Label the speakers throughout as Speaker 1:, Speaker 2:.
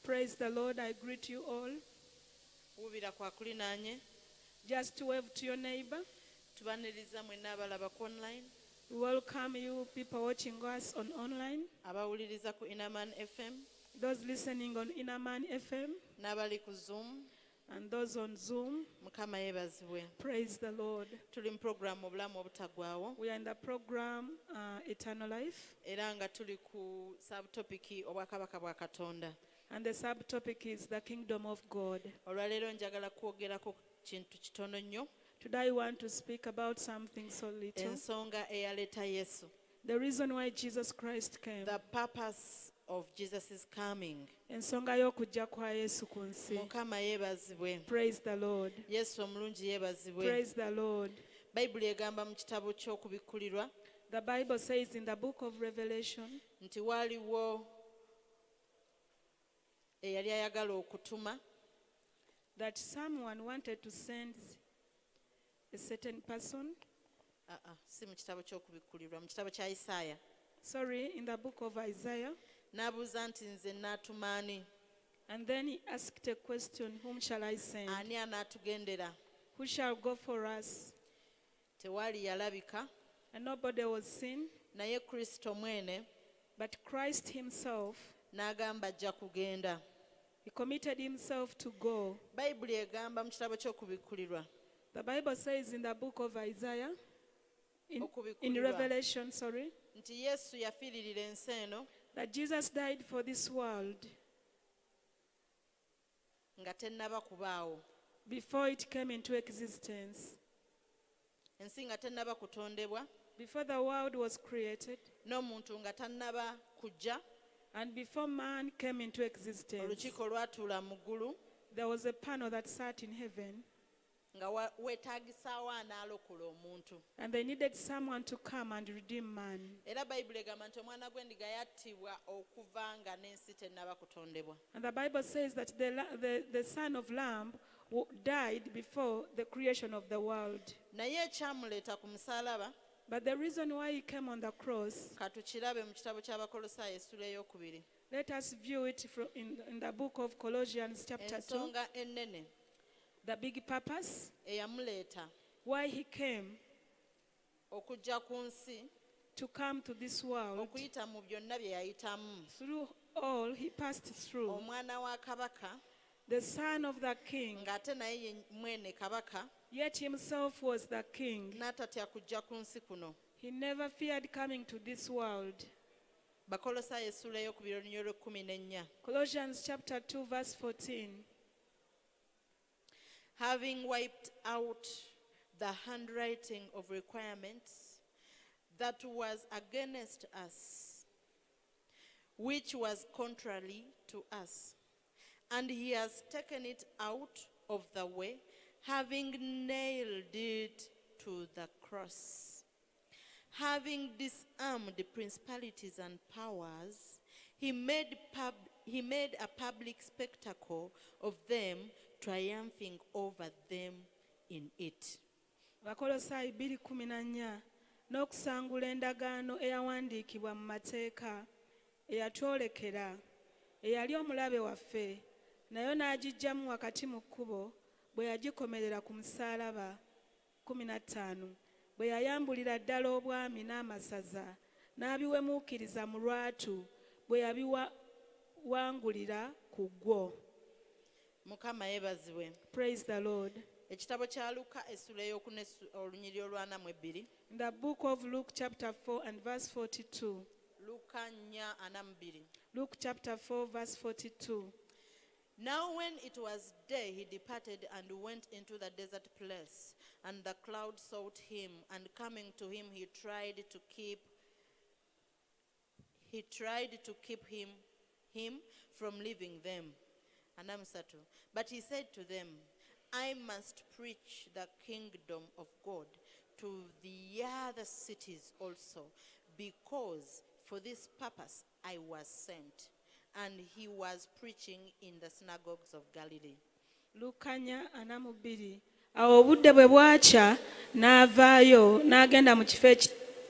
Speaker 1: Praise the Lord. I greet you all. Just wave to your neighbor. We welcome you people watching us on online. Those listening on Inaman FM. And those on Zoom. Praise the Lord. We are in the program Eternal Life. And the subtopic is the Kingdom of God. Today I want to speak about something so little. The reason why Jesus Christ came.
Speaker 2: The purpose of Jesus' coming.
Speaker 1: Praise the Lord. Praise the Lord. The Bible says in the book of Revelation that someone wanted to send a certain person. Sorry, in the book of Isaiah. And then he asked a question, whom shall I send? Who shall go for us? And nobody was seen. But Christ himself, he committed himself to go. The Bible says in the book of Isaiah, in Revelation, sorry, that Jesus died for this world before it came into existence. Before the world was created, and before man came into existence, there was a panel that sat in heaven. And they needed someone to come and redeem man. And the Bible says that the Son of Lamb died before the creation of the world. But the reason why he came on the cross, let us view it in the book of Colossians chapter 2. The big purpose why he came to come to this world. Through all he passed through. The son of the king, yet himself was the king. He never feared coming to this world. Colossians chapter 2 verse 14.
Speaker 2: Having wiped out the handwriting of requirements that was against us, which was contrary to us, and he has taken it out of the way, having nailed it to the cross. Having disarmed the principalities and powers, he made a public spectacle of them, triumphing over them in it.
Speaker 1: Bakolosayi 2:14 n'okusangula endagaano eyawandiikibwa mu mateeka eyatwolekera eyali omulabe waffe nayo n'agiggyamu wakati mu kkubo bwe yagikomerera ku musaalaba. 15 bwe yayambulira ddala obwami n'amasaza n'abiwemuukiriza mu lwatu bwe yabiwangulira ku gwo. Praise the Lord. In the book of Luke chapter 4 and verse 42. Luke chapter 4 verse 42.
Speaker 2: Now when it was day, he departed and went into the desert place, and the cloud sought him, and coming to him he tried to keep him from leaving them. But he said to them, I must preach the kingdom of God to the other cities also, because for this purpose I was sent. And he was preaching in the synagogues of Galilee.
Speaker 1: Lukanya 4:2. Awo obudde bwe bwakya n'avaayo n'agenda mu kifo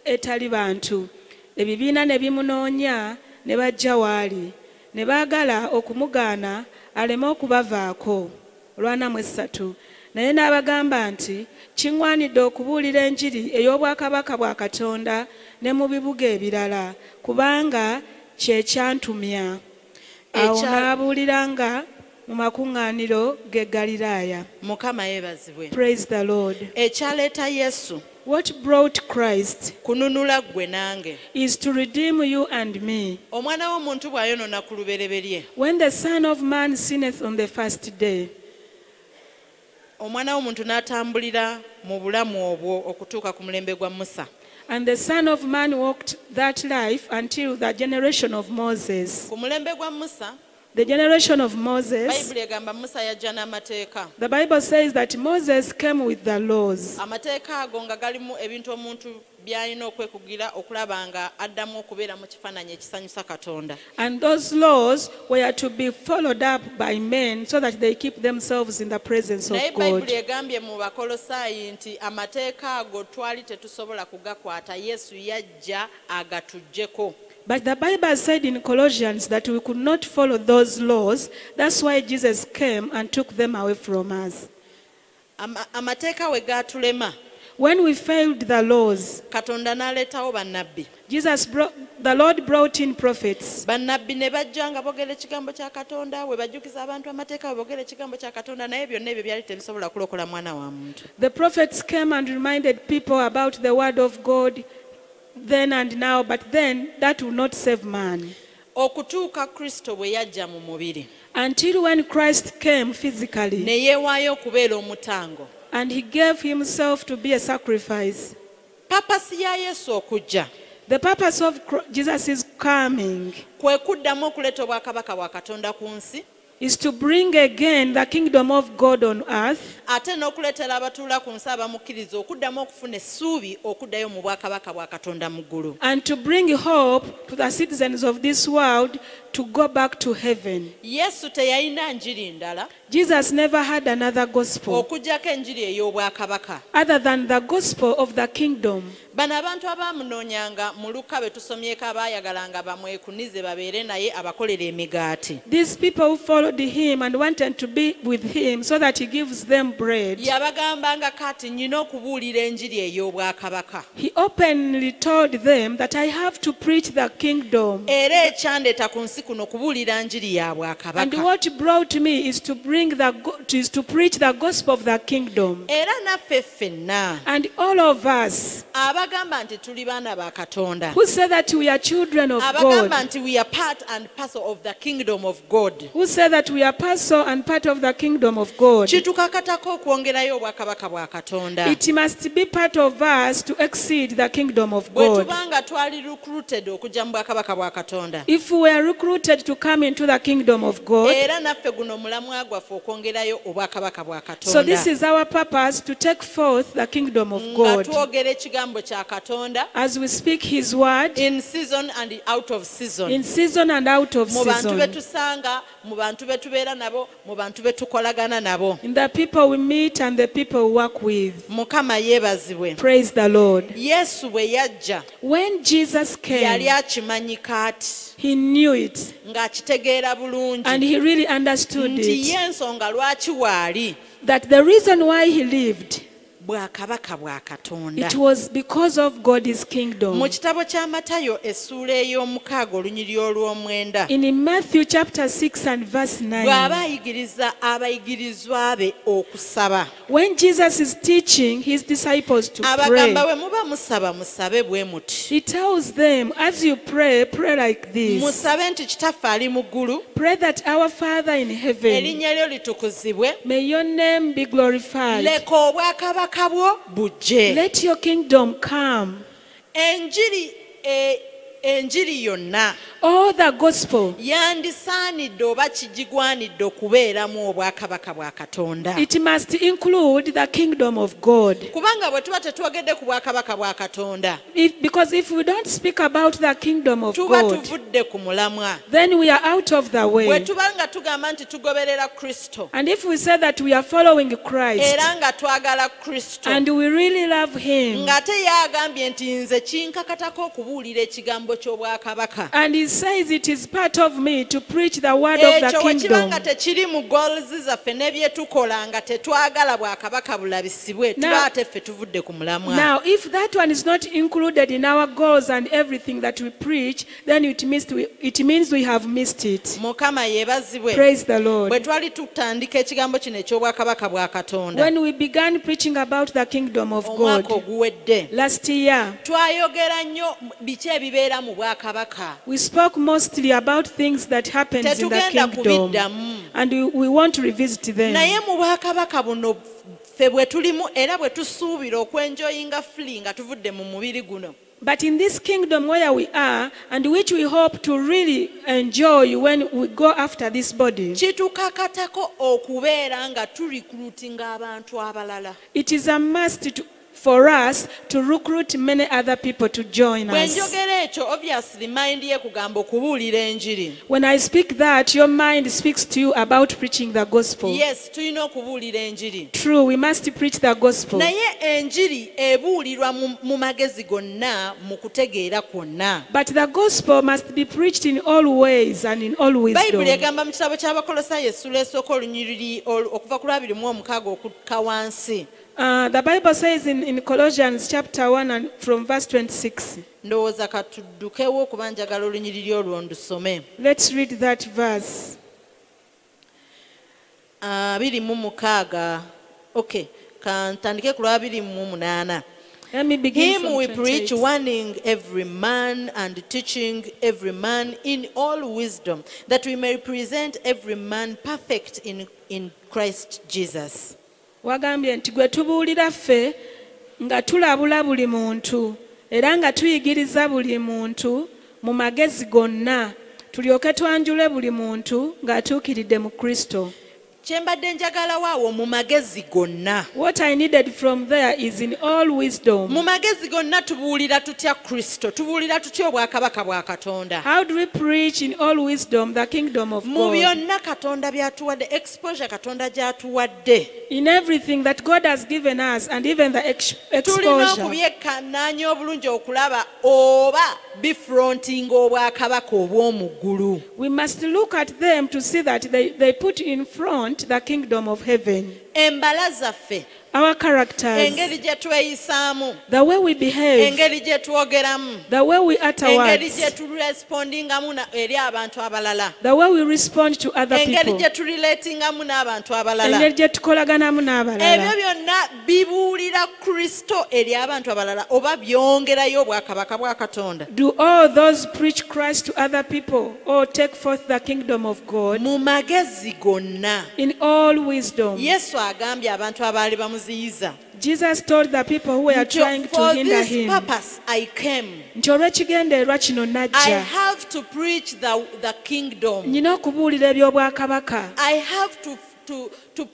Speaker 1: etali bantu. Ebibiina ne bimunoonya ne bajja waali ne baagala okumugaana aleme okubavaako. 43 Naye n'abagamba nti kiŋŋwanidde okubuulira enjiri ey'obwakabaka bwa Katonda ne mu bibuga ebirala kubanga kye kyantumya. Awo n'abuuliranga mu makuŋŋaaniro g'e Ggaliraaya.
Speaker 2: Mukama yeebazibwe.
Speaker 1: Praise the Lord.
Speaker 2: Ekyaleeta Yesu
Speaker 1: What brought Christ
Speaker 2: kununula ggwe nange.
Speaker 1: is to redeem you and me.
Speaker 2: Omwana w'omuntu bw'ayonoona ku lubereberye.
Speaker 1: When the Son of Man sinneth on the first day,
Speaker 2: Omwana w'omuntu n'atambulira mu bulamu obwo okutuuka ku mulembe gwa Musa.
Speaker 1: and the Son of Man walked that life until the generation of Moses.
Speaker 2: Ku mulembe gwa Musa,
Speaker 1: The generation of Moses,
Speaker 2: Bayibuli egamba Musa yajja n'amateeka.
Speaker 1: the Bible says that Moses came with the laws.
Speaker 2: Amateeka ago nga galimu ebintu omuntu by'alina okwekugira okulaba nga addamu okubeera mu kifaananyi ekisanyusa Katonda.
Speaker 1: And those laws were to be followed up by men so that they keep themselves in the presence of
Speaker 2: Naye
Speaker 1: God.
Speaker 2: Bayibuli egambye mu Bakolosaayi nti amateeka ago twali tetusobola kugakwata, Yesu yajja agatuggyeko.
Speaker 1: But the Bible said in Colossians that we could not follow those laws. That's why Jesus came and took them away from us.
Speaker 2: Amateeka we gaatulema,
Speaker 1: When we failed the laws,
Speaker 2: Katonda n'aleetawo bannabbi.
Speaker 1: the Lord brought in prophets.
Speaker 2: Bannabbi ne bajja nga boogera ekigambo kya Katonda, we bajjukiza abantu amateeka, we boogera ekigambo kya Katonda, naye byonna ebyo byali tebisobola kulokola mwana wa muntu.
Speaker 1: The prophets came and reminded people about the word of God then and now, but then that will not save man.
Speaker 2: Okutuuka Kristo bwe yajja mu mubiri
Speaker 1: Until when Christ came physically
Speaker 2: ne yeewaayo okubeera omutango.
Speaker 1: and he gave himself to be a sacrifice.
Speaker 2: Papasi ya Yesu okujja
Speaker 1: The purpose of Jesus' coming
Speaker 2: kwe kuddamu okuleeta obwakabaka bwa Katonda ku nsi,
Speaker 1: is to bring again the kingdom of God on earth,
Speaker 2: ate n'okuleetera abatuula ku nsi abamukkiriza okuddamu okufuna essuubi okuddayo mu bwakabaka bwa Katonda mu ggulu.
Speaker 1: and to bring hope to the citizens of this world to go back to heaven.
Speaker 2: Yesu teyalina njiri ndala
Speaker 1: Jesus never had another gospel
Speaker 2: okuggyako enjiri ey'obwakabaka.
Speaker 1: other than the gospel of the kingdom.
Speaker 2: Bano abantu abaamunoonyanga mu Luka be tusomyeko abaayagalanga bamwekunize babeere naye abakolera emigaati.
Speaker 1: These people who followed him and wanted to be with him so that he gives them bread.
Speaker 2: Yabagambanga kati nnina okubuulira enjiri ey'obwakabaka.
Speaker 1: He openly told them that I have to preach the kingdom.
Speaker 2: Era ekyandeeta ku nsi kuno kubuulira njiri ya
Speaker 1: And
Speaker 2: bwakabaka.
Speaker 1: what brought me is to preach the gospel of the kingdom.
Speaker 2: Era naffe ffenna
Speaker 1: And all of us
Speaker 2: abagamba nti tuli baana ba Katonda,
Speaker 1: who say that we are children of
Speaker 2: abagamba
Speaker 1: God,
Speaker 2: nti we are part and parcel of the kingdom of God,
Speaker 1: who say that we are parcel and part of the kingdom of God,
Speaker 2: kitukakatako okwongerayo obwakabaka bwa Katonda.
Speaker 1: it must be part of us to exceed the kingdom of
Speaker 2: Bwe
Speaker 1: God.
Speaker 2: tubanga twali recruited okujja mu bwakabaka bwa Katonda,
Speaker 1: If we are recruited to come into the kingdom of God,
Speaker 2: era naffe guno mulamwa gwaffe okwongerayo obwakabaka bwa
Speaker 1: so this
Speaker 2: Katonda,
Speaker 1: is our purpose, to take forth the kingdom of
Speaker 2: nga
Speaker 1: God
Speaker 2: twogera ekigambo kya Katonda
Speaker 1: as we speak his word
Speaker 2: in season and out of season.
Speaker 1: in season and out of
Speaker 2: Mu bantu be
Speaker 1: season.
Speaker 2: tusanga, mu bantu be tubeera nabo, mu bantu be tukolagana nabo.
Speaker 1: In the people we meet and the people we work with.
Speaker 2: Mukama yeebazibwe.
Speaker 1: Praise the Lord.
Speaker 2: Yesu bwe yajja
Speaker 1: When Jesus
Speaker 2: yali
Speaker 1: came,
Speaker 2: akimanyika ati
Speaker 1: he knew it
Speaker 2: ng'akitegeera
Speaker 1: and
Speaker 2: bulungi
Speaker 1: he really understood
Speaker 2: nti
Speaker 1: it.
Speaker 2: ye ensonga lwaki waali
Speaker 1: That the reason why he lived,
Speaker 2: bwakabaka bwa Katonda.
Speaker 1: it was because of God's
Speaker 2: Mu
Speaker 1: kingdom.
Speaker 2: kitabo kya Matayo essuula ey'omukaaga olunyiri olw'omwenda,
Speaker 1: In Matthew chapter 6 and verse 9,
Speaker 2: bw'aba ayigiriza abayigirizwa be okusaba,
Speaker 1: when Jesus is teaching his disciples to
Speaker 2: abagamba
Speaker 1: pray,
Speaker 2: bwe muba musaba musabe bwe muti.
Speaker 1: he tells them, as you pray, pray like this.
Speaker 2: Musabe nti Kitaffe ali mu ggulu,
Speaker 1: Pray that our Father in heaven,
Speaker 2: erinnya lyo litukuzibwe,
Speaker 1: may your name be glorified.
Speaker 2: leka obwakabaka bwo bujje.
Speaker 1: Let your kingdom come.
Speaker 2: Enjiri yonna
Speaker 1: All the gospel,
Speaker 2: yandisaanidde oba kigigwanidde okubeeramu obwakabaka bwa Katonda.
Speaker 1: it must include the kingdom of God.
Speaker 2: Kubanga bwe tuba tetwogedde ku bwakabaka bwa Katonda,
Speaker 1: Because if we don't speak about the kingdom of
Speaker 2: tuba
Speaker 1: God,
Speaker 2: tuvudde ku mulamwa.
Speaker 1: then we are out of the
Speaker 2: Bwe
Speaker 1: way.
Speaker 2: tuba nga tugamba nti tugoberera Kristo
Speaker 1: And if we say that we are following Christ
Speaker 2: era nga twagala Kristo,
Speaker 1: and we really love him,
Speaker 2: ng'ate ye agambye nti nze kinkakatako okubuulira ekigambo ky'obwakabaka,
Speaker 1: and he he says it is part of me to preach the word of the kingdom.
Speaker 2: Tekiri mu goals zaffe n'ebyetukola nga tetwagala bwakabaka bulabisibwe tuba ate ffe tuvudde ku mulamwa.
Speaker 1: Now, if that one is not included in our goals and everything that we preach, then it means we have missed it.
Speaker 2: Mukama yeebazibwe.
Speaker 1: Praise the Lord.
Speaker 2: Bwe twali tutandika ekigambo kino eky'obwakabaka bwa Katonda.
Speaker 1: When we began preaching about the kingdom of God last year,
Speaker 2: twayogera nnyo biki ebibeera mu bwakabaka.
Speaker 1: we spoke mostly about things that happens in the kingdom, and we want to revisit them.
Speaker 2: Naye mu bwakabaka buno ffe bwe tulimu era bwe tusuubira okwenjoyinga fuli nga tuvudde mu mubiri guno.
Speaker 1: But in this kingdom where we are, and which we hope to really enjoy when we go after this body,
Speaker 2: kitukakatako okubeera nga turecruitinga abantu abalala.
Speaker 1: it is a must for us to recruit many other people to join
Speaker 2: Bwe
Speaker 1: us.
Speaker 2: njogera ekyo obviously mind ye kugamba okubuulira enjiri.
Speaker 1: When I speak that, your mind speaks to you about preaching the gospel.
Speaker 2: Yes, tulina okubuulira enjiri.
Speaker 1: True, we must preach the gospel.
Speaker 2: Naye enjiri ebuulirwa mu magezi gonna mu kutegeera kwonna.
Speaker 1: But the gospel must be preached in all ways and in all wisdom.
Speaker 2: Bayibuli egamba mu kitabo ky'Abakolosaayo essula esooka olunyiriri okuva ku 2:6 okukka wansi.
Speaker 1: The Bible says in Colossians chapter 1 and from verse 26.
Speaker 2: Ndowooza katuddukewo kuba njagala olunyiriri olwo ndusome.
Speaker 1: Let's read that verse.
Speaker 2: 26. Okay, kantandike ku 28.
Speaker 1: Let me begin
Speaker 2: Him
Speaker 1: from
Speaker 2: we preach,
Speaker 1: 28.
Speaker 2: warning every man and teaching every man in all wisdom, that we may present every man perfect in Christ Jesus.
Speaker 1: Wagambye nti gwe tubuulira ffe nga tulabula buli muntu era nga tuyigiriza buli muntu mu magezi gonna tulyoke twanjule buli muntu ng'atuukiridde mu Kristo.
Speaker 2: Kyembadde njagala waawo mu magezi gonna.
Speaker 1: What I needed from there is in all wisdom.
Speaker 2: Mu magezi gonna tubuulira tutya Kristo, tubuulira tutya obwakabaka bwa Katonda.
Speaker 1: How do we preach in all wisdom the kingdom of
Speaker 2: Mu
Speaker 1: God?
Speaker 2: byonna Katonda by'atuwadde, exposure Katonda gy'atuwadde.
Speaker 1: In everything that God has given us, and even the
Speaker 2: Tulina
Speaker 1: exposure,
Speaker 2: okubyekkannaanya obulungi okulaba oba bifrontinga obwakabaka obw'omu ggulu.
Speaker 1: we must look at them to see that they put in front the kingdom of heaven.
Speaker 2: Embala zaffe,
Speaker 1: Our characters,
Speaker 2: engeri gye tweyisaamu,
Speaker 1: the way we behave,
Speaker 2: engeri gye twogeramu,
Speaker 1: the way we utter
Speaker 2: engeri gye
Speaker 1: words,
Speaker 2: turespondingamu eri abantu abalala,
Speaker 1: the way we respond to other
Speaker 2: engeri
Speaker 1: people,
Speaker 2: gye turelatingamu n'abantu abalala.
Speaker 1: engeri gye tukolaganamu
Speaker 2: Ebyo
Speaker 1: n'abalala.
Speaker 2: byonna bibuulira Kristo eri abantu abalala oba byongerayo obwakabaka bwa Katonda.
Speaker 1: Do all those preach Christ to other people or take forth the kingdom of God?
Speaker 2: Mu magezi gonna
Speaker 1: In all wisdom.
Speaker 2: Yesu agambye abantu abaali bamuziyiza
Speaker 1: Jesus told the people who were trying to
Speaker 2: for
Speaker 1: hinder
Speaker 2: this
Speaker 1: him
Speaker 2: purpose I came.
Speaker 1: nti olw'ekigendererwa kino
Speaker 2: I
Speaker 1: najja,
Speaker 2: have to preach the kingdom.
Speaker 1: nina okubuulira eby'obwakabaka.
Speaker 2: I have to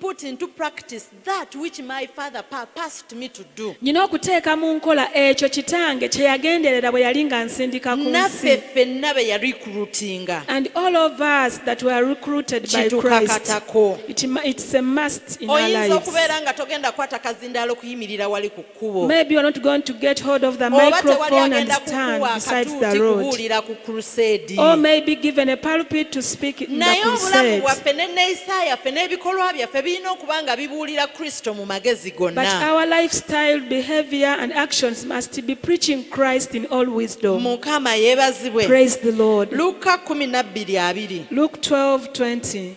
Speaker 2: put into practice that which my father purposed me to do.
Speaker 1: Nina okuteeka mu nkola ekyo kitange kye yagenderera bwe yali nga nsindika ku
Speaker 2: Naffe
Speaker 1: nsi.
Speaker 2: ffenna be yarecruitinga.
Speaker 1: And all of us that were recruited by Christ,
Speaker 2: Kitukakatako.
Speaker 1: it's a must in our
Speaker 2: Oyinza
Speaker 1: lives.
Speaker 2: okubeera nga togenda kwata kazindaalo okuyimirira wali ku kkubo.
Speaker 1: Maybe you're not going to get hold of the
Speaker 2: Oba tewali
Speaker 1: microphone and
Speaker 2: agenda
Speaker 1: stand
Speaker 2: kukuwa
Speaker 1: beside
Speaker 2: akatuuti
Speaker 1: the road.
Speaker 2: kubuulira ku crusade.
Speaker 1: Or maybe given a pulpit to speak in the
Speaker 2: Naye obulamu
Speaker 1: crusade.
Speaker 2: bwaffe n'enneeyisa yaffe n'ebikolwa byaffe birina okuba nga bibuulira Kristo mu magezi
Speaker 1: But
Speaker 2: gonna.
Speaker 1: our lifestyle, behavior, and actions must be preaching Christ in all wisdom.
Speaker 2: Mukama yeebazibwe.
Speaker 1: Praise the Lord.
Speaker 2: Luka 12:20.
Speaker 1: Luke 12:20.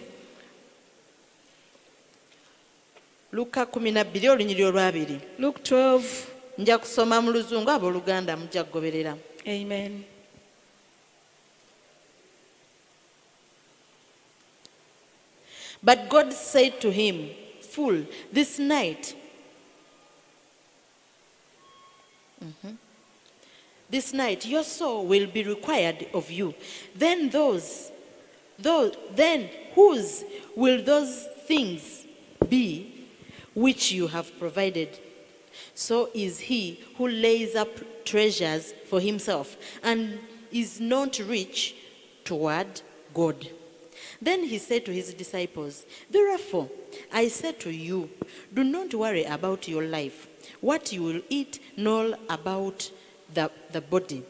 Speaker 2: Luka 12 olunyiri olwabiri.
Speaker 1: Luke 12.
Speaker 2: Nja kusoma mu Luzungu, abooluganda mujja kugoberera.
Speaker 1: Amen.
Speaker 2: But God said to him, "Fool, this night, this night your soul will be required of you. Then then whose will those things be which you have provided? So is he who lays up treasures for himself and is not rich toward God." Then he said to his disciples, "Therefore, I say to you, do not worry about your life, what you will eat, nor about the body.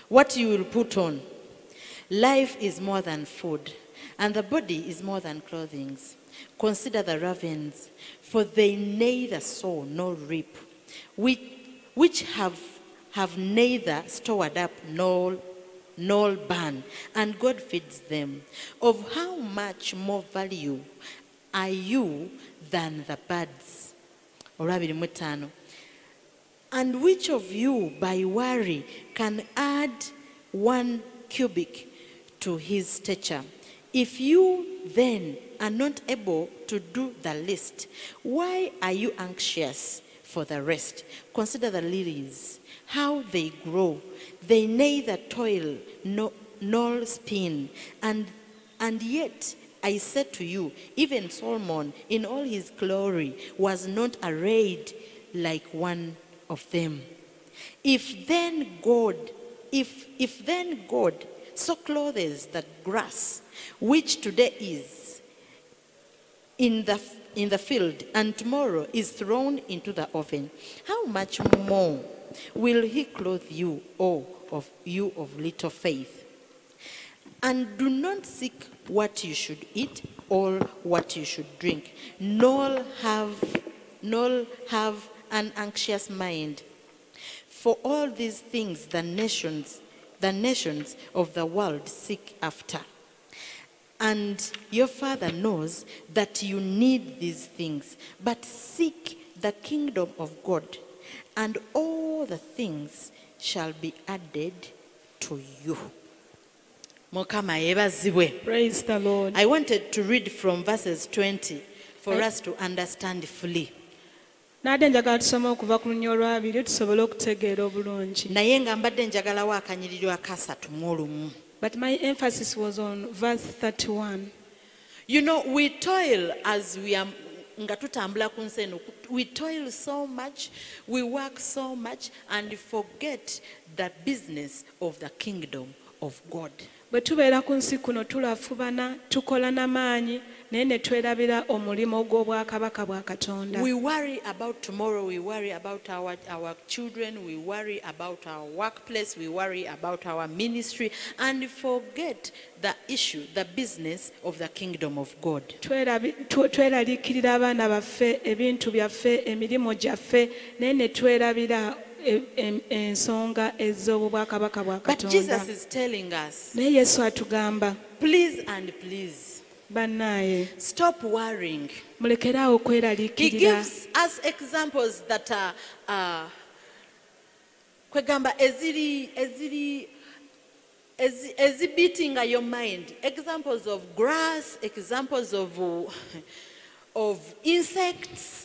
Speaker 2: what you will put on. Life is more than food, and the body is more than clothing. Consider the ravens, for they neither sow nor reap, which have neither stored up nor burn, and God feeds them. Of how much more value are you than the birds? And which of you by worry can add 1 cubit to his stature? If you then are not able to do the least, why are you anxious for the rest? Consider the lilies, how they grow. They neither toil nor spin. And yet I said to you, even Solomon in all his glory was not arrayed like one of them. If then God so clothes the grass, which today is in the field and tomorrow is thrown into the oven, how much more will he clothe you, O of you of little faith? And do not seek what you should eat or what you should drink, nor have an anxious mind. For all these things the nations of the world seek after. And your Father knows that you need these things. But seek the kingdom of God, and all the things shall be added to you.
Speaker 1: Praise the Lord.
Speaker 2: I wanted to read from verses 20 for us to understand fully.
Speaker 1: Naye nga
Speaker 2: mbadde njagalawo akanyiriro akasatu mu olumu.
Speaker 1: But my emphasis was on verse 31.
Speaker 2: You know, we toil as we are nga tutambula ku nsi eno. We toil so much, we work so much, and forget the business of the kingdom of God.
Speaker 1: Bwe tubeera ku nsi kuno tulafubana, tukola n'amaanyi, naye ne twerabira omulimo gw'obwakabaka bwa Katonda.
Speaker 2: We worry about tomorrow, we worry about our children, we worry about our workplace, we worry about our ministry, and forget the issue, the business of the kingdom of God.
Speaker 1: Tweraliikirira abaana baffe, ebintu byaffe, emirimu gyaffe, naye ne twerabira ensonga ez'obwakabaka bwa
Speaker 2: But
Speaker 1: Katonda.
Speaker 2: Jesus is telling us,
Speaker 1: Naye Yesu atugamba,
Speaker 2: please and please,
Speaker 1: bannaaye,
Speaker 2: stop worrying.
Speaker 1: mulekeraawo
Speaker 2: He
Speaker 1: kweraliikirira.
Speaker 2: gives us examples that are kwegamba exhibiting your mind. Examples of grass, examples of insects.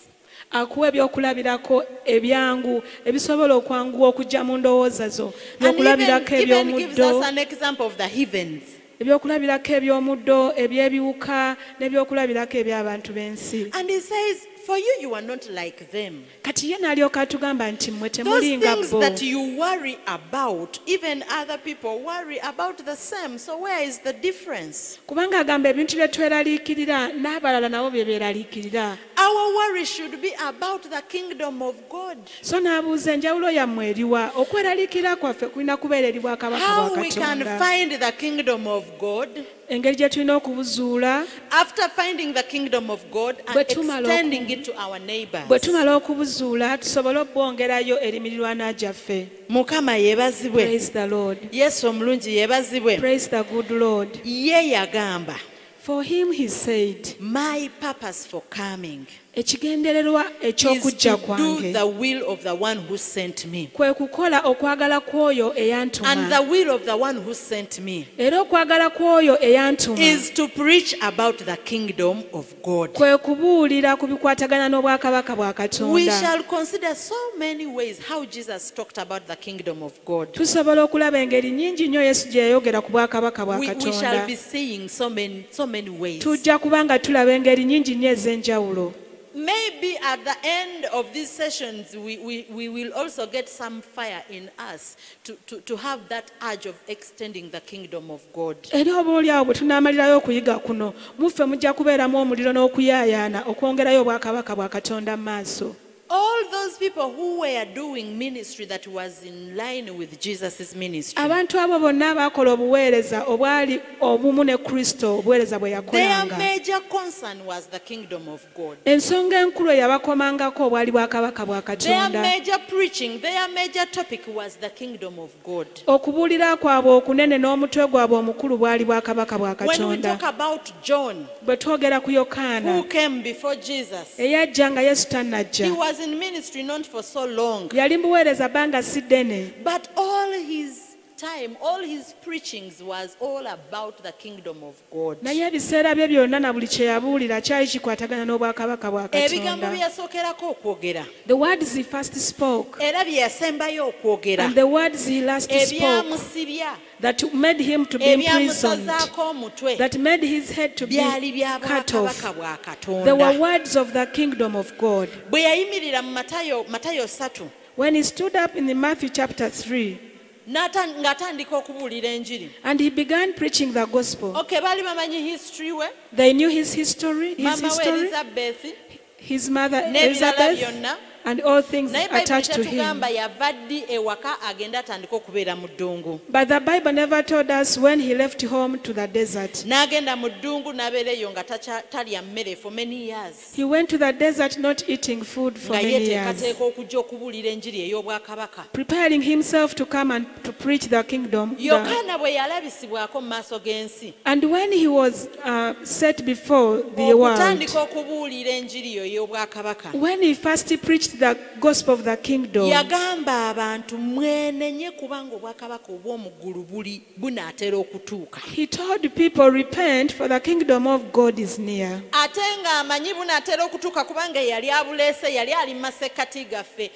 Speaker 1: Akuwa ebyokulabirako ebyangu ebisobola okwanguwa okujja mu ndowooza zo,
Speaker 2: And
Speaker 1: ebyokulabirako
Speaker 2: even gives us
Speaker 1: eby'omuddo,
Speaker 2: an example of the heavens.
Speaker 1: ebyokulabirako eby'omuddo, eby'ebiwuka, n'ebyokulabirako eby'abantu b'ensi.
Speaker 2: And he says, for you, you are not like them.
Speaker 1: Kati ye n'alyoka atugamba nti mmwe
Speaker 2: Those
Speaker 1: temuli nga
Speaker 2: things
Speaker 1: bo.
Speaker 2: that you worry about, even other people worry about the same. So where is the difference?
Speaker 1: Kubanga agamba ebintu bye tweraliikirira n'abalala nabo bye beeraliikirira.
Speaker 2: Our worry should be about the kingdom of God.
Speaker 1: So n'abuuza enjawulo yammwe eriwa? Okweraliikirira kwaffe kulina kubeera eri bwakabaka bwa
Speaker 2: How we can
Speaker 1: Katonda.
Speaker 2: find the kingdom of God.
Speaker 1: Engeri gye tulina okubuzuula,
Speaker 2: After finding the kingdom of God and
Speaker 1: Bwe tumala
Speaker 2: extending it to our neighbors.
Speaker 1: bwe tumala okubuzuula tusobole obbongerayo eri mirirwana gyaffe.
Speaker 2: Mukama yebazibwe.
Speaker 1: Praise the Lord.
Speaker 2: Yesu omulungi yebazibwe.
Speaker 1: Praise the good Lord.
Speaker 2: Ye yagamba,
Speaker 1: For him he said,
Speaker 2: my purpose for coming
Speaker 1: ekigendererwa
Speaker 2: is
Speaker 1: eky'okujja
Speaker 2: to do
Speaker 1: kwange
Speaker 2: the will of the one who sent me.
Speaker 1: kwe kukola okwagala kw'oyo
Speaker 2: And the
Speaker 1: eyantuma.
Speaker 2: will of the one who sent me
Speaker 1: Era okwagala kw'oyo eyantuma
Speaker 2: is to preach about the kingdom of God.
Speaker 1: kwe kubuulira ku bikwatagana n'obwakabaka bwa
Speaker 2: We
Speaker 1: Katonda.
Speaker 2: shall consider so many ways how Jesus talked about the kingdom of God.
Speaker 1: Tusobola okulaba engeri nnyingi nnyo Yesu gye yayogera ku bwakabaka bwa
Speaker 2: We shall
Speaker 1: Katonda.
Speaker 2: be seeing so many ways.
Speaker 1: Tujja kubanga tulaba engeri nnyingi nnyo ez'enjawulo.
Speaker 2: Maybe at the end of these sessions, we will also get some fire in us to have that urge of extending the kingdom of God.
Speaker 1: Era oboolyawo bwe tunaamalirayo okuyiga kuno, muffe mujja kubeeramu omuliro n'okuyaayaana okwongerayo obwakabaka bwa Katonda mu maaso.
Speaker 2: all those people who were doing ministry that was in line with Jesus' ministry,
Speaker 1: abantu abo bonna abakola obuweereza obwali obumu ne Kristo obuweereza bwe
Speaker 2: their
Speaker 1: yakolanga
Speaker 2: major concern was the kingdom of God.
Speaker 1: ensonga enkulu eyabakomangako obwali bwakabaka bwa
Speaker 2: Their
Speaker 1: Katonda
Speaker 2: major preaching, their major topic was the kingdom of God.
Speaker 1: okubuulira kwabwe okunene n'omutwe gwabwe omukulu bwali bwakabaka bwa
Speaker 2: When we
Speaker 1: Katonda
Speaker 2: talk about John,
Speaker 1: bwe twogera ku Yokaana
Speaker 2: who came before Jesus,
Speaker 1: eyajja nga Yesu
Speaker 2: he
Speaker 1: tannajja
Speaker 2: was in ministry not for so long,
Speaker 1: yali muweereza bbanga si ddene
Speaker 2: but all his time, all his preachings was all about the kingdom of God.
Speaker 1: naye ebiseera bye byonna na buli kye yabuulira kyali kikwatagana n'obwakabaka bwa
Speaker 2: Ebigambo
Speaker 1: Katonda.
Speaker 2: bye yasookerako okwogera
Speaker 1: The words he first spoke
Speaker 2: era bye yasembayo okwogera
Speaker 1: and the words he last spoke
Speaker 2: ebyamusibya
Speaker 1: that made him to be imprisoned,
Speaker 2: ebyamusazaako omutwe
Speaker 1: that made his head to be
Speaker 2: byali bya
Speaker 1: cut off.
Speaker 2: bwakabaka bwa
Speaker 1: They were
Speaker 2: Katonda.
Speaker 1: words of the kingdom of God.
Speaker 2: Bwe yayimirira mu Matayo 3
Speaker 1: When he stood up in the Matthew chapter 3
Speaker 2: ng'atandika okubuulira enjiri.
Speaker 1: and he began preaching the gospel,
Speaker 2: Okay, baali bamanyi history we,
Speaker 1: they knew his history,
Speaker 2: mama we Elizabeth
Speaker 1: his mother
Speaker 2: n'ebirala
Speaker 1: Elizabeth,
Speaker 2: byonna.
Speaker 1: and all things
Speaker 2: Naye Bayibuli
Speaker 1: attached to him.
Speaker 2: tetugamba yava ddi ewaka agenda atandika okubeera mu ddungu.
Speaker 1: But the Bible never told us when he left home to the desert.
Speaker 2: N'agenda mu ddungu n'abeera eyo nga talya mmere for many years.
Speaker 1: He went to the desert not eating food for
Speaker 2: Nga
Speaker 1: many years,
Speaker 2: yeeteekateeka okujja okubuulira enjiri ey'obwakabaka.
Speaker 1: preparing himself to come and to preach the kingdom.
Speaker 2: Yokaana bwe yalabisibwako mu maaso g'ensi,
Speaker 1: And when he was set before the world,
Speaker 2: okutandika okubuulira enjiri eyo ey'obwakabaka,
Speaker 1: when he first preached the gospel of the kingdom,
Speaker 2: yagamba abantu mwenenye kubanga obwakabaka obw'omu ggulu bunaatera okutuuka.
Speaker 1: he told people, repent, for the kingdom of God is near.
Speaker 2: Ate ng'amanyi bunaatera okutuuka kubanga yali abuleese, yali ali mu masekkati gaffe,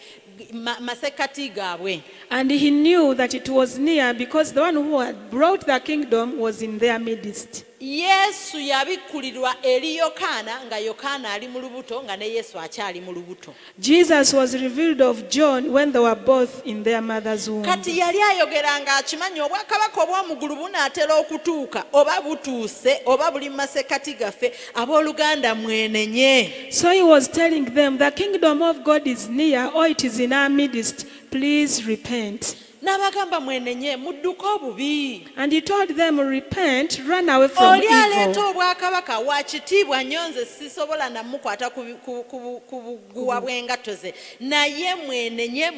Speaker 2: masekkati gaabwe.
Speaker 1: And he knew that it was near because the one who had brought the kingdom was in their midst.
Speaker 2: Yesu yabikkulirwa eri Yokaana nga Yokaana ali mu lubuto nga ne Yesu akyali mu lubuto.
Speaker 1: Jesus was revealed of John when they were both in their mother's womb.
Speaker 2: Kati yali ayogera ng'akimanyi obwakabaka obw'omu ggulu bunaatera okutuuka, oba butuuse oba buli mu masekkati gaffe, abooluganda mwenenye.
Speaker 1: So he was telling them, the kingdom of God is near, or it is in our midst. Please repent.
Speaker 2: N'abagamba mwenenye mudduke obubi.
Speaker 1: And he told them, repent, run away from
Speaker 2: Oli aleeta
Speaker 1: evil.
Speaker 2: obwakabaka wa kitiibwa nnyo, nze sisobola namukwata ku buguwa bw'engatto ze, naye mwenenye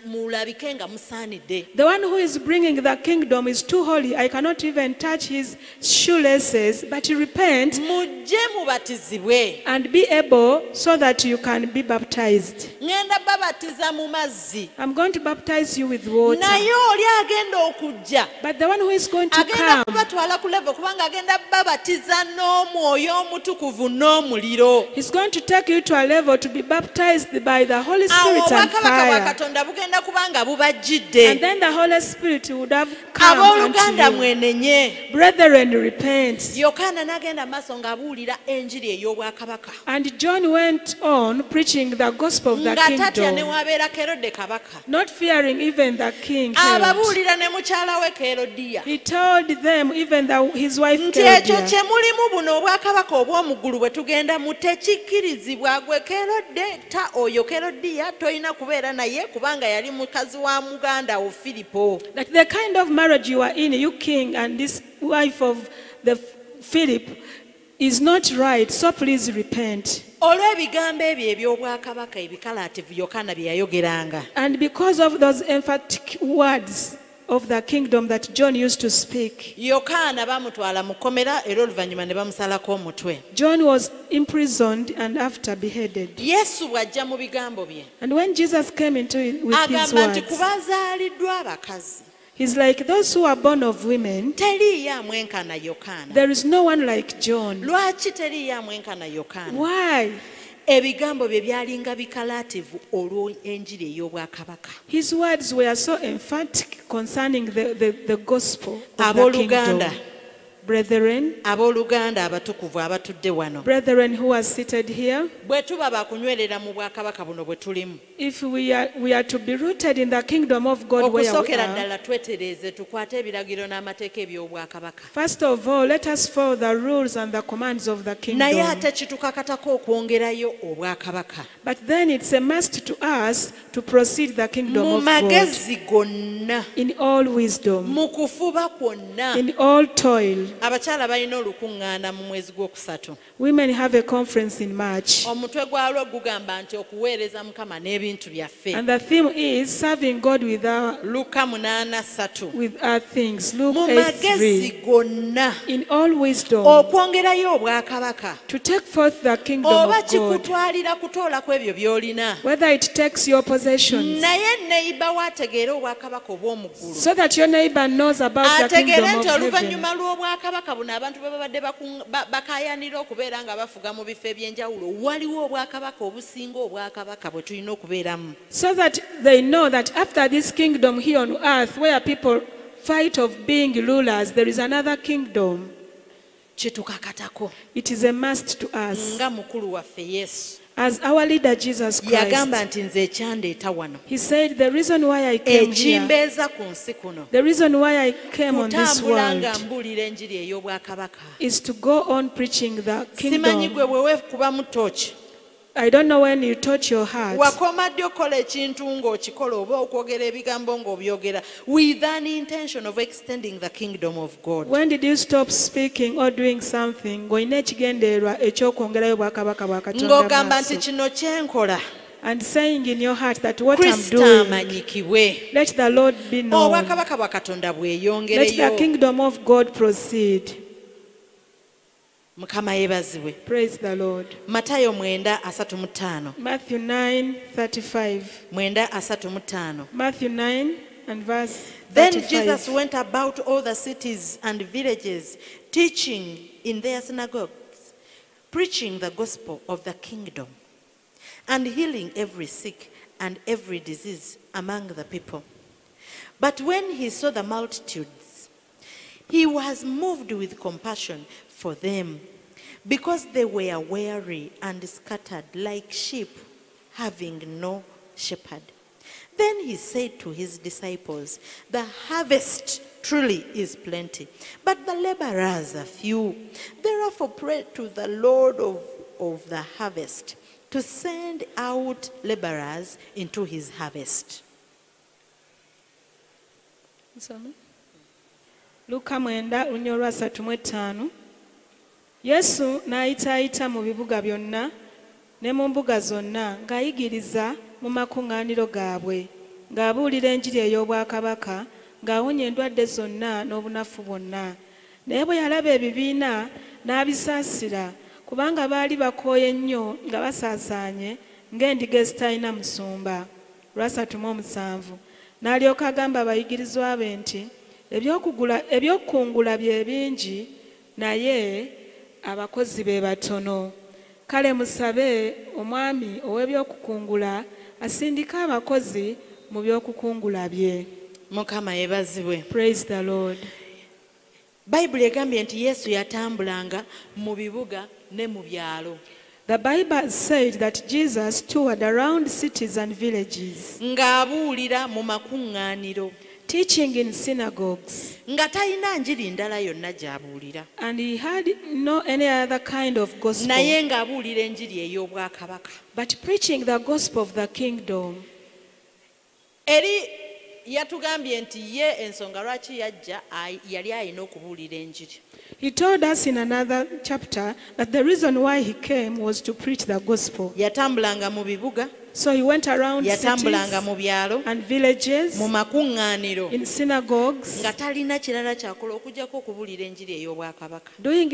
Speaker 2: mulabike nga musaanidde.
Speaker 1: The one who is bringing the kingdom is too holy. I cannot even touch his shoelaces, but repent
Speaker 2: Mujje mubatizibwe.
Speaker 1: and be able so that you can be baptized.
Speaker 2: Ngenda babatiza mu mazzi.
Speaker 1: I'm going to baptize you with water.
Speaker 2: Naye oli agenda okujja,
Speaker 1: But the one who is going to
Speaker 2: agenda
Speaker 1: come,
Speaker 2: kubatwala ku level kubanga agenda babatiza n'omwoyo omutukuvu n'omuliro.
Speaker 1: he's going to take you to a level to be baptized by the Holy
Speaker 2: Awo
Speaker 1: Spirit and
Speaker 2: obwakabaka bwa
Speaker 1: fire.
Speaker 2: Katonda bugenda kubanga bubajjidde.
Speaker 1: And then the Holy Spirit would have come unto
Speaker 2: Abooluganda
Speaker 1: you.
Speaker 2: mwenenye.
Speaker 1: Brethren, repent.
Speaker 2: Yokaana n'agenda maaso ng'abuulira enjiri ey'obwakabaka.
Speaker 1: And John went on preaching the gospel of the
Speaker 2: Nga tatya ne
Speaker 1: kingdom,
Speaker 2: wabeera Kerode kabaka.
Speaker 1: not fearing even the king. Herod.
Speaker 2: Ababuulira ne mukyala we Kerodiya.
Speaker 1: He told them, even his wife
Speaker 2: Nti ekyo
Speaker 1: Herodias,
Speaker 2: kye mulimu buno obwakabaka obw'omu ggulu bwe tugenda mu tekikkirizibwa gwe Kerode oyo Kerodiya toyina kubeera naye kubanga yali mukazi wa muganda wo Filipo.
Speaker 1: that the kind of marriage you are in, you king and this wife of the Philip, is not right, so please repent.
Speaker 2: Olw'ebigambo ebyo eby'obwakabaka ebikalaativu Yokaana bye yayogeranga.
Speaker 1: And because of those emphatic words of the kingdom that John used to speak,
Speaker 2: Yokaana bamutwala mu kkomera era oluvannyuma ne bamusalako omutwe.
Speaker 1: John was imprisoned and after beheaded.
Speaker 2: Yesu bw'ajja mu bigambo bye
Speaker 1: And when Jesus came into it with his
Speaker 2: agamba nti
Speaker 1: words,
Speaker 2: ku bazaaliddwa abakazi
Speaker 1: he's like, those who are born of women,
Speaker 2: teriiyo amwenkana Yokaana.
Speaker 1: there is no one like John.
Speaker 2: Lwaki teriiyo amwenkana Yokaana?
Speaker 1: Why?
Speaker 2: Ebigambo bye byalinga bikalaativu olw'enjiri ey'obwakabaka.
Speaker 1: His words were so emphatic concerning the gospel of the
Speaker 2: Abooluganda,
Speaker 1: kingdom. Brethren,
Speaker 2: abooluganda abatukuvu abatudde wano,
Speaker 1: brethren who are seated here,
Speaker 2: bwe tuba bakunywerera mu bwakabaka buno bwe tulimu,
Speaker 1: if we are to be rooted in the kingdom of God where we
Speaker 2: okusookera
Speaker 1: are,
Speaker 2: ddala twetereeze tukwate ebiragiro n'amateeka eby'obwakabaka.
Speaker 1: first of all, let us follow the rules and the commands of the
Speaker 2: Naye
Speaker 1: kingdom.
Speaker 2: ate kitukakatako okwongerayo obwakabaka
Speaker 1: But then it's a must to us to proceed the kingdom
Speaker 2: mu
Speaker 1: of God
Speaker 2: magezi gonna,
Speaker 1: in all wisdom,
Speaker 2: mu kufuba kwonna.
Speaker 1: in all toil.
Speaker 2: Abakyala balina olukuŋŋaana mu mwezi gw'okusatu.
Speaker 1: Women have a conference in March,
Speaker 2: Omutwe gwalwo gugamba nti okuweereza Mukama n'ebintu byaffe.
Speaker 1: and the theme is serving God with
Speaker 2: Luka 8:3.
Speaker 1: our things. Luke
Speaker 2: Mu magezi
Speaker 1: 8:3.
Speaker 2: gonna
Speaker 1: In all wisdom,
Speaker 2: okwongerayo obwakabaka,
Speaker 1: to take forth the kingdom
Speaker 2: oba
Speaker 1: of God,
Speaker 2: kikutwalira kutoola ku ebyo by'olina,
Speaker 1: whether it takes your possessions,
Speaker 2: naye neiba waategeere obwakabaka obw'omu ggulu.
Speaker 1: so that your neighbor knows about the
Speaker 2: Ategeere
Speaker 1: kingdom
Speaker 2: nti
Speaker 1: of heaven.
Speaker 2: oluvannyuma lw'obwakabaka buno abantu bwe babadde bakaayanira okubeera nga bafuga mu bifo eby'enjawulo, waliwo obwakabaka obusinga obwakabaka bwe tulina okubeeramu.
Speaker 1: So that they know that after this kingdom here on earth, where people fight of being rulers, there is another kingdom.
Speaker 2: Kitukakatako
Speaker 1: It is a must to us.
Speaker 2: nga mukulu waffe Yesu
Speaker 1: As our leader Jesus
Speaker 2: yagamba
Speaker 1: Christ,
Speaker 2: nti nze ekyandeeta wano,
Speaker 1: he said, the reason why I came here,
Speaker 2: ekimbeeza ku nsi kuno,
Speaker 1: the reason why I came on this
Speaker 2: kutambula nga
Speaker 1: world
Speaker 2: mbuulira enjiri ey'obwakabaka.
Speaker 1: is to go on preaching the
Speaker 2: Simanyi gwe
Speaker 1: kingdom.
Speaker 2: bwe weekubamu tooki,
Speaker 1: I don't know when you touch your heart.
Speaker 2: wakoma ddi okukola ekintu ng'okikola oba okwogera ebigambo ng'obyogera with an intention of extending the kingdom of God.
Speaker 1: When did you stop speaking or doing something ng'olina ekigendererwa eky'okwongerayo obwakabaka bwa Katonda
Speaker 2: Ng'ogamba nti
Speaker 1: maaso?
Speaker 2: kino kyenkola
Speaker 1: And saying in your heart that what I'm
Speaker 2: Kristo
Speaker 1: doing,
Speaker 2: amanyikibwe,
Speaker 1: let the Lord be known.
Speaker 2: obwakabaka bwa Katonda
Speaker 1: Let the
Speaker 2: bweyongereyo.
Speaker 1: kingdom of God proceed.
Speaker 2: Mukama yeebazibwe.
Speaker 1: Praise the Lord.
Speaker 2: Matayo 9:35.
Speaker 1: Matthew 9:35.
Speaker 2: 9:35.
Speaker 1: Matthew 9 and verse
Speaker 2: Then
Speaker 1: 35.
Speaker 2: Jesus went about all the cities and villages, teaching in their synagogues, preaching the gospel of the kingdom, and healing every sick and every disease among the people. But when he saw the multitudes, he was moved with compassion for them, because they were weary and scattered like sheep, having no shepherd. Then he said to his disciples, the harvest truly is plenty, but the laborers are few. Therefore pray to the Lord of the harvest to send out laborers into his harvest.
Speaker 1: Luka 9:35. Yesu n'ayitaayita mu bibuga byonna ne mu mbuga zonna ng'ayigiriza mu makuŋŋaaniro gaabwe, ng'abuulira enjiri ey'obwakabaka, ng'awonya endwadde zonna n'obunafu bwonna. Naye bwe yalaba ebibiina n'abisaasira, kubanga baali bakooye nnyo nga basaasaanye ng'endiga ezitalina musumba. 37. N'alyoka agamba abayigirizwa be nti, ebyokungula bye bingi, naye abakozi be batono. Kale musabe omwami ow'ebyokukungula asindike abakozi mu byokukungula bye.
Speaker 2: Mukama yeebazibwe.
Speaker 1: Praise the Lord.
Speaker 2: Bayibuli egambye nti Yesu yatambulanga mu bibuga ne mu byalo.
Speaker 1: The Bible said that Jesus toured around cities and villages,
Speaker 2: Ng'abuulira mu makuŋŋaaniro,
Speaker 1: teaching in synagogues,
Speaker 2: nga talina njiri ndala yonna gy'abuulira,
Speaker 1: and he had no any other kind of gospel,
Speaker 2: naye ng'abuulira enjiri ey'obwakabaka.
Speaker 1: but preaching the gospel of the kingdom.
Speaker 2: Eri yatugambye nti ye ensonga lwaki yajja yali alina okubuulira enjiri.
Speaker 1: He told us in another chapter that the reason why he came was to preach the gospel.
Speaker 2: Yatambulanga mu bibuga,
Speaker 1: So he went around
Speaker 2: yatambulanga
Speaker 1: cities
Speaker 2: mu byalo,
Speaker 1: and villages,
Speaker 2: mu makuŋŋaaniro,
Speaker 1: in synagogues,
Speaker 2: nga talina kirala kyakola okugyako okubuulira enjiri ey'obwakabaka.
Speaker 1: doing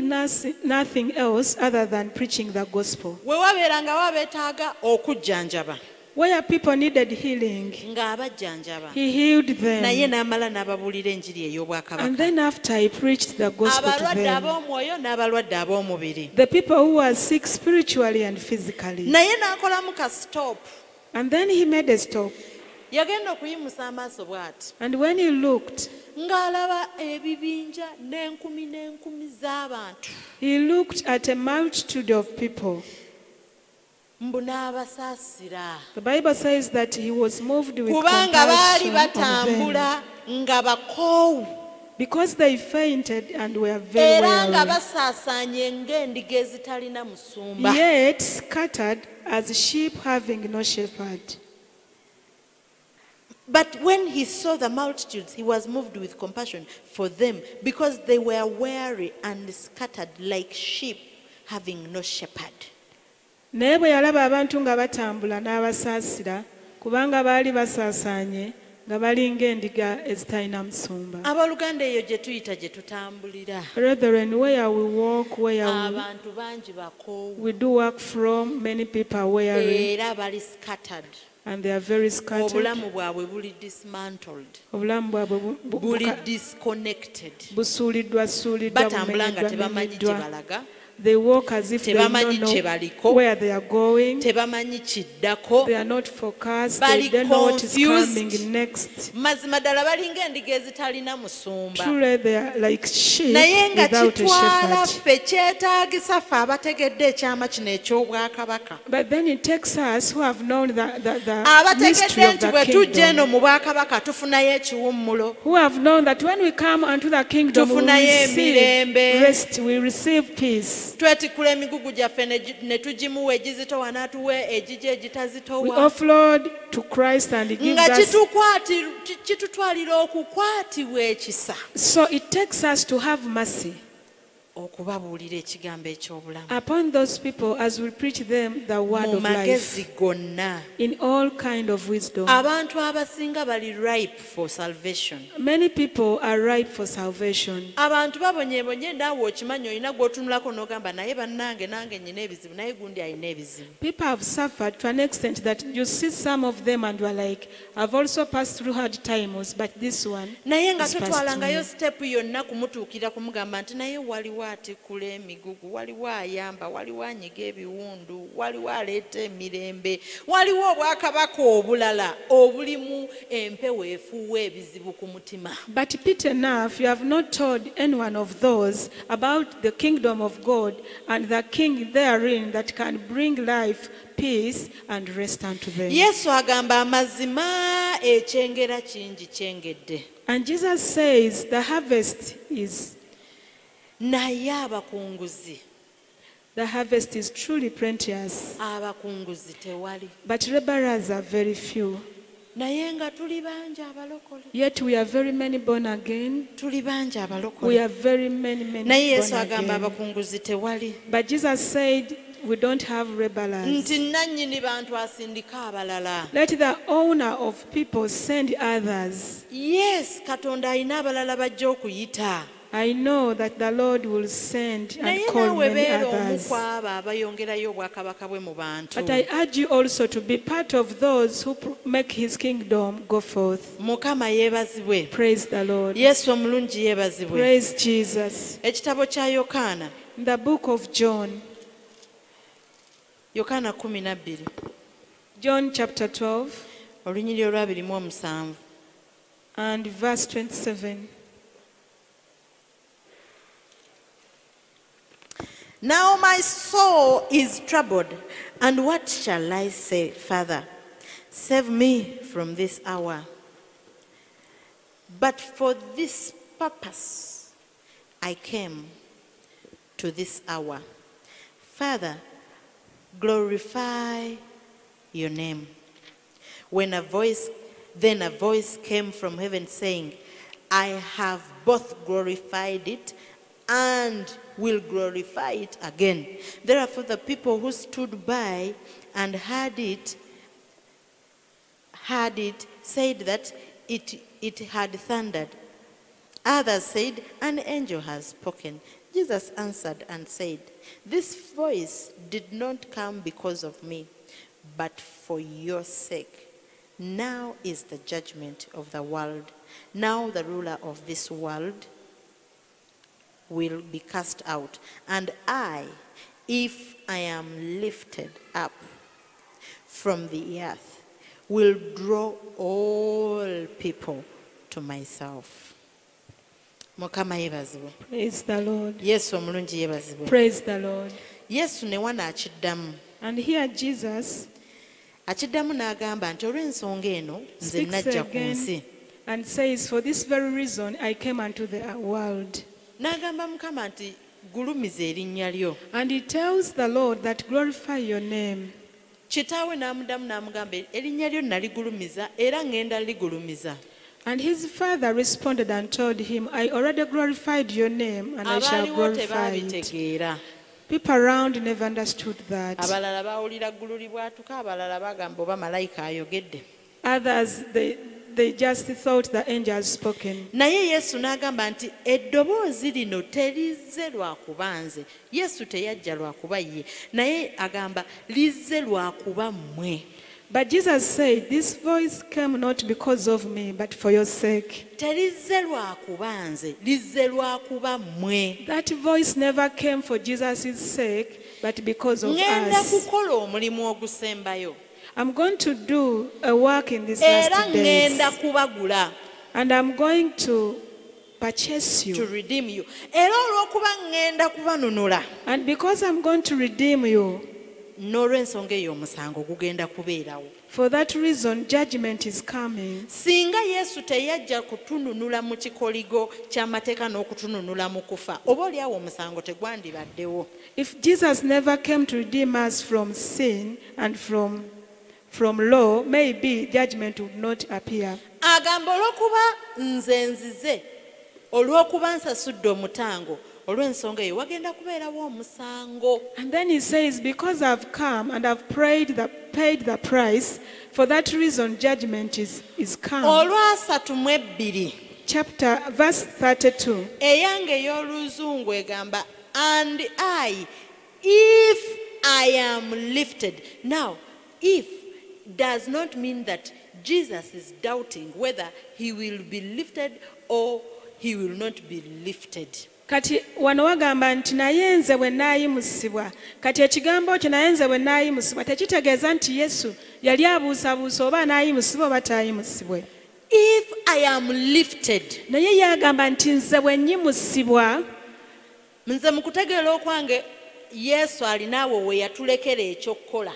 Speaker 1: nothing else other than preaching the gospel.
Speaker 2: We wabeeranga wabeetaaga okujjanjaba,
Speaker 1: Where people needed healing,
Speaker 2: ng'abajjanjaba,
Speaker 1: he healed
Speaker 2: naye
Speaker 1: them.
Speaker 2: n'amala n'ababuulira enjiri
Speaker 1: And
Speaker 2: ey'obwakabaka.
Speaker 1: then after he preached the gospel to
Speaker 2: Abalwadde
Speaker 1: them,
Speaker 2: ab'omwoyo n'abalwadde ab'omubiri.
Speaker 1: the people who were sick spiritually and physically.
Speaker 2: Naye n'akolamu ka stop,
Speaker 1: And then he made a stop
Speaker 2: yagenda okuyimusa amaaso bw'ati
Speaker 1: And when he looked,
Speaker 2: ng'alaba ebibinja n'enkumi n'enkumi z'abantu
Speaker 1: he looked at a multitude of people.
Speaker 2: mbu n'abasaasira
Speaker 1: The Bible says that he was moved with
Speaker 2: kubanga baali
Speaker 1: compassion on them
Speaker 2: batambula nga bakoowu
Speaker 1: because they fainted and were very
Speaker 2: era nga
Speaker 1: weary,
Speaker 2: basaasaanye ng'endiga ezitalina musumba.
Speaker 1: yet scattered as sheep having no shepherd.
Speaker 2: But when he saw the multitudes, he was moved with compassion for them because they were weary and scattered like sheep having no shepherd.
Speaker 1: Naye bwe yalaba abantu nga batambula n'abasaasira kubanga baali basaasaanye nga bali ng'endiga ezitalina musumba.
Speaker 2: Abaluganda eyo gye tuyita gye tutambulira.
Speaker 1: Brethren, where we walk, where
Speaker 2: Abantu bangi bakoowu
Speaker 1: we do work from, many people are weary
Speaker 2: era bali scattered.
Speaker 1: and they are very scattered.
Speaker 2: Obulamu bwabwe buli dismantled.
Speaker 1: Obulamu bwabwe
Speaker 2: Buli disconnected.
Speaker 1: busuuliddwa
Speaker 2: Batambula nga tebamanyi gye
Speaker 1: bumenyeddwa.
Speaker 2: balaga.
Speaker 1: They walk as if they don't
Speaker 2: Tebamanyi kye
Speaker 1: know
Speaker 2: baliko.
Speaker 1: where they are going.
Speaker 2: Tebamanyi kiddako.
Speaker 1: They are not focused.
Speaker 2: Bali
Speaker 1: They don't know what is
Speaker 2: confused.
Speaker 1: coming next.
Speaker 2: Mazima ddala balinga endiga ezitalina musumba.
Speaker 1: Truly, they are like sheep
Speaker 2: Naye nga
Speaker 1: without a
Speaker 2: kitwala
Speaker 1: shepherd.
Speaker 2: ffe kyetaagisa ffe abategedde ekyama kino eky'obwakabaka.
Speaker 1: But then it takes us who have known the mystery
Speaker 2: Abategedde
Speaker 1: of
Speaker 2: nti
Speaker 1: the
Speaker 2: bwe tujja eno
Speaker 1: kingdom,
Speaker 2: mu bwakabaka tufunayo ekiwummulo.
Speaker 1: who have known that when we come unto the kingdom, we
Speaker 2: Tufunayo
Speaker 1: receive
Speaker 2: emirembe.
Speaker 1: rest, we receive peace.
Speaker 2: Twetikula emigugu gyaffe ne tugimuwa egizitowa n'atuwa egigye
Speaker 1: We
Speaker 2: egitazitowa.
Speaker 1: offload to Christ and He gives
Speaker 2: Nga
Speaker 1: us.
Speaker 2: kitutwalira okukwatibwa ekisa.
Speaker 1: So it takes us to have mercy
Speaker 2: Okubabuulira ekigambo eky'obulamu.
Speaker 1: upon those people as we preach them the word
Speaker 2: Mu
Speaker 1: of life
Speaker 2: magezi gonna.
Speaker 1: in all kind of wisdom.
Speaker 2: Abantu abasinga bali ripe for salvation.
Speaker 1: Many people are ripe for salvation.
Speaker 2: Abantu babonyeebonye naawe okimanyi olina gw'otunulako n'ogamba naye bannange nange nnyina ebizibu naye gundi alina ebizibu.
Speaker 1: People have suffered to an extent that you see some of them and you are like, I've also passed through hard times, but this one
Speaker 2: Naye nga
Speaker 1: has passed
Speaker 2: totwalangayo
Speaker 1: through.
Speaker 2: sitepu yonna kumutuukira kumugamba nti naye waliwo atikula emigugu, waliwo ayamba, waliwo anyiga ebiwundu, waliwo aleeta emirembe, waliwo obwakabaka obulala obulimu empewo efuuwa ebizibu ku mutima.
Speaker 1: But pity enough, you have not told any one of those about the kingdom of God and the king therein that can bring life, peace, and rest unto them.
Speaker 2: Yesu agamba amazima ekyengera kingi kyengedde.
Speaker 1: And Jesus says the harvest is
Speaker 2: Naye
Speaker 1: the harvest is truly plenteous,
Speaker 2: abakunguzi tewali.
Speaker 1: but laborers are very few.
Speaker 2: Naye nga tuli bangi abalokole.
Speaker 1: Yet we are very many born again.
Speaker 2: Tuli bangi
Speaker 1: We
Speaker 2: abalokole.
Speaker 1: are very many
Speaker 2: Naye Yesu
Speaker 1: born
Speaker 2: agamba
Speaker 1: again.
Speaker 2: abakunguzi tewali.
Speaker 1: But Jesus said we don't have laborers.
Speaker 2: Nti nannyini bantu asindika abalala.
Speaker 1: Let the owner of people send others.
Speaker 2: Yes, Katonda alina abalala bajja okuyita.
Speaker 1: I know that the Lord will send and
Speaker 2: Naye
Speaker 1: call
Speaker 2: naawe
Speaker 1: many
Speaker 2: beera omu
Speaker 1: others.
Speaker 2: ku abo abayongerayo obwakabaka bwe mu bantu.
Speaker 1: But I urge you also to be part of those who make his kingdom go forth.
Speaker 2: Mukama yeebazibwe.
Speaker 1: Praise the Lord.
Speaker 2: Yesu omulungi yeebazibwe.
Speaker 1: Praise Jesus.
Speaker 2: Ekitabo kya Yokaana.
Speaker 1: In the book of John,
Speaker 2: Yokaana 12.
Speaker 1: John chapter 12
Speaker 2: Olunyiri olw'27.
Speaker 1: and verse 27.
Speaker 2: Now my soul is troubled, and what shall I say, Father? Save me from this hour. But for this purpose I came to this hour. Father, glorify your name. Then a voice came from heaven saying, I have both glorified it and will glorify it again. Therefore the people who stood by and heard it said that it had thundered. Others said, an angel has spoken. Jesus answered and said, this voice did not come because of me, but for your sake. Now is the judgment of the world. Now the ruler of this world will be cast out. And I, if I am lifted up from the earth, will draw all people to myself. Mukama yebazibwe.
Speaker 1: Praise the Lord.
Speaker 2: Yesu omulungi yebazibwe.
Speaker 1: Praise the Lord.
Speaker 2: Yesu ne wana akiddamu.
Speaker 1: And here Jesus
Speaker 2: Akiddamu n'agamba nti olw'ensonga eno nze
Speaker 1: speaks
Speaker 2: najja ku nsi.
Speaker 1: again and says, for this very reason I came unto the world.
Speaker 2: N'agamba Mukama nti gulumiza erinnya lyo.
Speaker 1: And he tells the Lord that glorify your name.
Speaker 2: Kitaawe n'amuddamu n'amugamba erinnya lyo naligulumiza era ngenda ligulumiza.
Speaker 1: And his father responded and told him, I already glorified your name and I shall
Speaker 2: Abaaliwo
Speaker 1: glorify it.
Speaker 2: tebaabitegeera.
Speaker 1: People around never understood that.
Speaker 2: Abalala baawulira ggulu libwatuka, abalala bagamba oba malayika ayogedde.
Speaker 1: Others, they just thought the angel had spoken.
Speaker 2: Naye Yesu n'agamba nti eddoboozi lino terizze lwa kuba nze. Yesu teyajja lwa kuba ye, naye agamba lizze lwa kuba mmwe.
Speaker 1: But Jesus said, this voice came not because of me, but for your sake.
Speaker 2: Terizze lwa kuba nze, lizze lwa kuba mmwe.
Speaker 1: That voice never came for Jesus' sake, but because of
Speaker 2: Ngenda
Speaker 1: us.
Speaker 2: kukola omulimu ogusembayo.
Speaker 1: I'm going to do a work in these
Speaker 2: Era
Speaker 1: last days.
Speaker 2: ngenda kubagula.
Speaker 1: And I'm going to purchase
Speaker 2: To
Speaker 1: you.
Speaker 2: redeem you. Era olw'okuba ngenda kubanunula.
Speaker 1: And because I'm going to redeem you,
Speaker 2: N'olw'ensonga eyo omusango gugenda kubeerawo.
Speaker 1: for that reason, judgment is coming.
Speaker 2: Singa Yesu teyajja kutununula mu kikoligo ky'amateeka n'okutununula mu kufa, oba oliawo omusango tegwandibaddewo.
Speaker 1: If Jesus never came to redeem us from sin and from law, maybe judgment would not appear.
Speaker 2: Agamba olw'okuba nze nzize, olw'okuba nsasudde omutango, olw'ensonga eyo wagenda kubeerawo omusango.
Speaker 1: And then he says, because I've come and I've paid the price, for that reason judgment is come.
Speaker 2: Olw'asatu mu ebbiri.
Speaker 1: Verse 32.
Speaker 2: Eyange ey'oluzungu egamba, and I, if I am lifted. Now, if does not mean that Jesus is doubting whether he will be lifted or he will not be lifted.
Speaker 1: Kati wano wagamba nti naye nze bwe naayimusibwa. Kati ekigambo ekyo naye nze bwe naayimusibwa tekitegeeza nti Yesu yali abuusabuusa oba anaayimusibwa oba taayimusibwe.
Speaker 2: If I am lifted.
Speaker 1: Naye yagamba nti nze bwe nnyimusibwa.
Speaker 2: Nze mu kutegeera okwange Yesu alinaawo we yatulekera ekyokukola.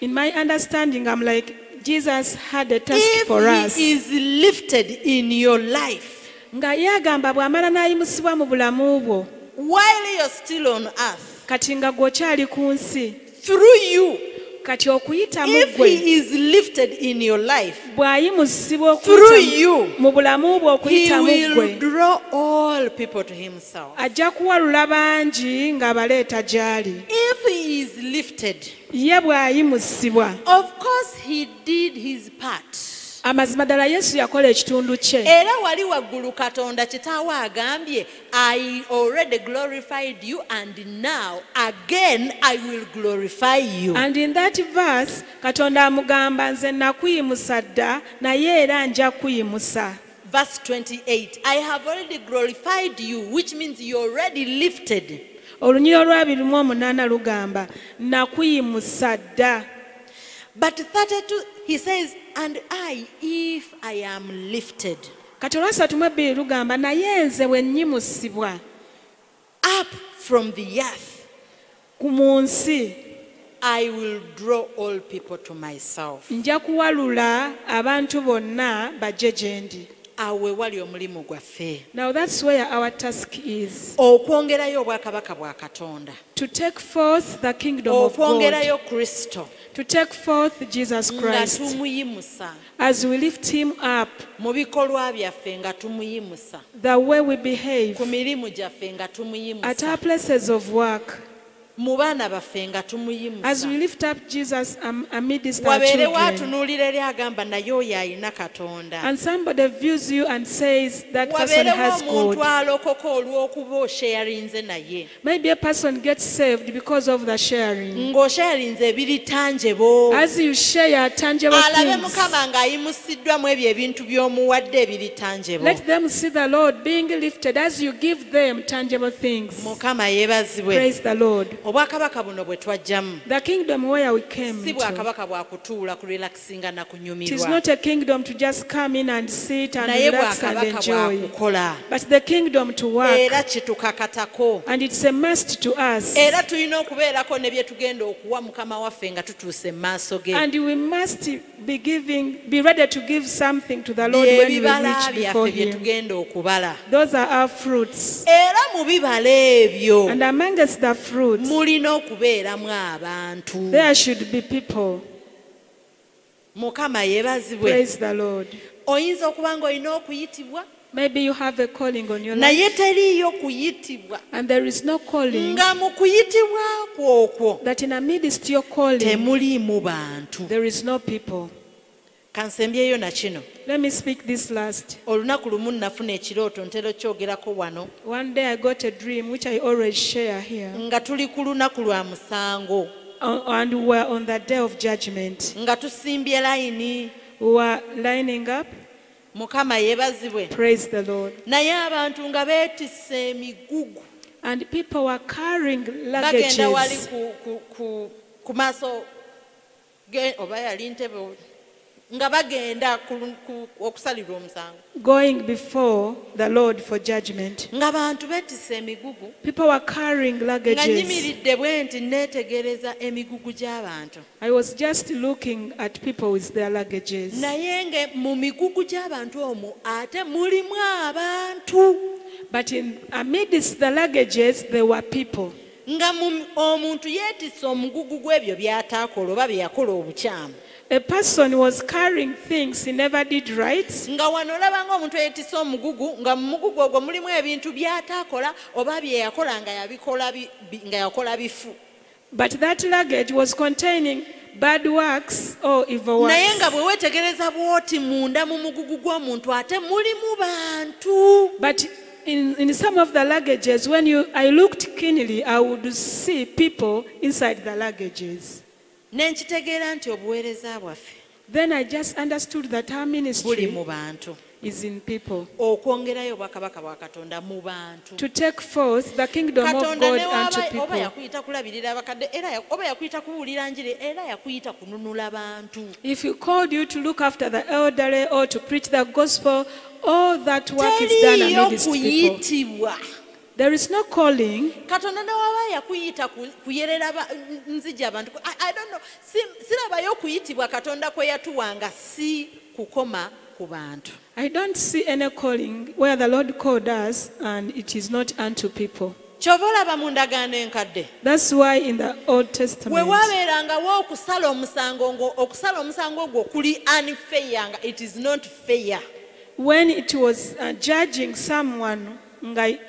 Speaker 1: In my understanding, I'm like, Jesus had a task for us.
Speaker 2: If he is lifted in your life,
Speaker 1: nga yagamba bw'amala n'ayimusibwa mu bulamu bwo,
Speaker 2: while you're still on earth,
Speaker 1: kati nga gw'okyali ku nsi,
Speaker 2: through you,
Speaker 1: kati okuyita mu
Speaker 2: if
Speaker 1: gwe,
Speaker 2: he is lifted in your life,
Speaker 1: bw'ayimusibwa
Speaker 2: through you,
Speaker 1: mu bulamu bwo
Speaker 2: he
Speaker 1: okuyita mu
Speaker 2: will
Speaker 1: gwe,
Speaker 2: draw all people to himself.
Speaker 1: ajja kuwalula bangi ng'abaleeta gy'ali.
Speaker 2: If he is lifted,
Speaker 1: Ye bw'ayimusibwa,
Speaker 2: of course he did his part.
Speaker 1: amazima ddala Yesu yakola ekitundu kye.
Speaker 2: Era wali waggulu Katonda kitaawe agambye, I already glorified you and now again I will glorify you.
Speaker 1: And in that verse, Katonda amugamba nze nakuyimusa dda naye era nja kuyimusa.
Speaker 2: Verse 28, I have already glorified you, which means you're already lifted.
Speaker 1: Olunyiri olw'abiri lugamba nakuyimusa dda.
Speaker 2: But 32, he says, and I, if I am lifted
Speaker 1: Kati olwasatu mu ebbiri lugamba naye nze bwe nnyimusibwa
Speaker 2: up from the earth,
Speaker 1: mu nsi,
Speaker 2: I will draw all people to myself.
Speaker 1: nja kuwalula abantu bonna bajje gye ndi.
Speaker 2: Awe wali omulimu gwaffe.
Speaker 1: Now that's where our task is.
Speaker 2: Okwongerayo obwakabaka bwa Katonda.
Speaker 1: To take forth the kingdom of God.
Speaker 2: Okwongerayo Kristo.
Speaker 1: To take forth Jesus
Speaker 2: Nga
Speaker 1: Christ.
Speaker 2: tumuyimusa.
Speaker 1: As we lift him up,
Speaker 2: Mu bikolwa byaffe nga tumuyimusa.
Speaker 1: the way we behave,
Speaker 2: Ku mirimu gyaffe nga
Speaker 1: at
Speaker 2: tumuyimusa.
Speaker 1: our places of work,
Speaker 2: Mu baana baffe nga
Speaker 1: as
Speaker 2: tumuyimusa.
Speaker 1: we lift up Jesus amidst our
Speaker 2: Wabeere
Speaker 1: children.
Speaker 2: waatunuulira eri agamba naye oyo alina Katonda.
Speaker 1: And somebody views you and says that person
Speaker 2: Wabeerewo
Speaker 1: has
Speaker 2: omuntu
Speaker 1: God.
Speaker 2: alokoka olw'okuba osharinze naye.
Speaker 1: Maybe a person gets saved because of the sharing.
Speaker 2: Ng'osharinze ebiritangebo.
Speaker 1: As you share tangible
Speaker 2: Alabe
Speaker 1: things,
Speaker 2: Mukama ng'ayimusiddwamu ebyo ebintu by'omuwadde ebiritangebo.
Speaker 1: let them see the Lord being lifted as you give them tangible things.
Speaker 2: Mukama yeebazibwe.
Speaker 1: Praise the Lord.
Speaker 2: obwakabaka buno bwe twajjamu
Speaker 1: The kingdom where we came
Speaker 2: si
Speaker 1: to,
Speaker 2: bwakabaka bwa kutuula kurelaxinga na
Speaker 1: it is
Speaker 2: kunyumirwa
Speaker 1: not a kingdom to just come in and sit and
Speaker 2: naye
Speaker 1: relax and
Speaker 2: bwakabaka bwa
Speaker 1: enjoy,
Speaker 2: kukola
Speaker 1: but the kingdom to work.
Speaker 2: era kitukakatako
Speaker 1: And it's a must to us.
Speaker 2: era tulina okubeerako ne bye tugenda okuwa mukama waffe nga tutuuse mu maaso ge
Speaker 1: And we must be ready to give something to the Lord
Speaker 2: bye
Speaker 1: when we
Speaker 2: bibala
Speaker 1: reach before
Speaker 2: byaffe bye
Speaker 1: Him.
Speaker 2: tugenda okubala
Speaker 1: Those are our fruits.
Speaker 2: era mu bibala ebyo
Speaker 1: And amongst the fruits,
Speaker 2: mulina okubeeramu abantu
Speaker 1: there should be people.
Speaker 2: mukama yeebazibwe
Speaker 1: Praise the Lord.
Speaker 2: oyinza okuba ng'olina okuyitibwa
Speaker 1: Maybe you have a calling on your
Speaker 2: naye
Speaker 1: life,
Speaker 2: teriiyo kuyitibwa
Speaker 1: and there is no calling,
Speaker 2: nga mu kuyitibwa kwokwo
Speaker 1: that in amidst your calling,
Speaker 2: temuliimu bantu
Speaker 1: there is no people.
Speaker 2: kansembyeyo na kino
Speaker 1: Let me speak this last.
Speaker 2: olunaku lumu nafuna ekirooto ntera kyogerako wano
Speaker 1: One day I got a dream, which I always share here,
Speaker 2: nga tuli ku lunaku lwa musango
Speaker 1: and we were on the day of judgment.
Speaker 2: nga tusimbye layini
Speaker 1: We were lining up.
Speaker 2: mukama yeebazibwe
Speaker 1: Praise the Lord.
Speaker 2: naye abantu nga beetisse emigugu
Speaker 1: And people were carrying
Speaker 2: bagenda wali
Speaker 1: luggages.
Speaker 2: ku maaso oba yali ntebe nga bagenda okusalirwa omusango
Speaker 1: Going before the Lord for judgment.
Speaker 2: nga bantu beetisse emigugu
Speaker 1: People were carrying
Speaker 2: nga
Speaker 1: luggages.
Speaker 2: nyimiridde bwe nti neetegereza emigugu gy'abantu
Speaker 1: I was just looking at people with their luggages.
Speaker 2: naye nga mu migugu gy'abantu omwo ate mulimu abantu
Speaker 1: But amidst the luggages, there were people.
Speaker 2: nga omuntu yeetisse omugugu gw'ebyo by'ataakola oba bye yakola obukyamu
Speaker 1: A person was carrying things he never did right.
Speaker 2: nga wano olaba ng'omuntu eyeetisse omugugu nga mu mugugu ogwo mulimu ebintu by'ataakola oba bye yakola nga yakola bifu
Speaker 1: But that luggage was containing bad works or evil
Speaker 2: naye
Speaker 1: works.
Speaker 2: nga bwe weetegereza bw'oti munda mu mugugu gw'omuntu ate mulimu bantu
Speaker 1: But in some of the luggages, when I looked keenly, I would see people inside the luggages.
Speaker 2: ne nkitegeera nti obuweereza bwaffe
Speaker 1: Then I just understood that our
Speaker 2: buli
Speaker 1: ministry
Speaker 2: mu bantu
Speaker 1: is in people.
Speaker 2: okwongerayo obwakabaka bwa katonda mu bantu
Speaker 1: To take forth the kingdom of
Speaker 2: katonda
Speaker 1: God
Speaker 2: ne
Speaker 1: unto
Speaker 2: oba
Speaker 1: people.
Speaker 2: yakuyita kulabirira abakadde era oba yakuyita kubuulira njiri era yakuyita kununula bantu
Speaker 1: If he called you to look after the elderly or to preach the gospel, all that work is done
Speaker 2: teriiyo
Speaker 1: amidst people.
Speaker 2: kuyitibwa
Speaker 1: There is no calling.
Speaker 2: katonda ne waba yakuyita kuyerera nzija abantu I don't know sirabayo kuyitibwa katonda kwe yatuwanga si kukoma ku bantu
Speaker 1: I don't see any calling where the Lord called us and it is not unto people.
Speaker 2: kyova olaba mu ndagaano enkadde
Speaker 1: That's why in the Old
Speaker 2: we
Speaker 1: Testament,
Speaker 2: waabeerangawo okusala omusango ogwo kuli unfair nga it is not fair
Speaker 1: when it was judging someone,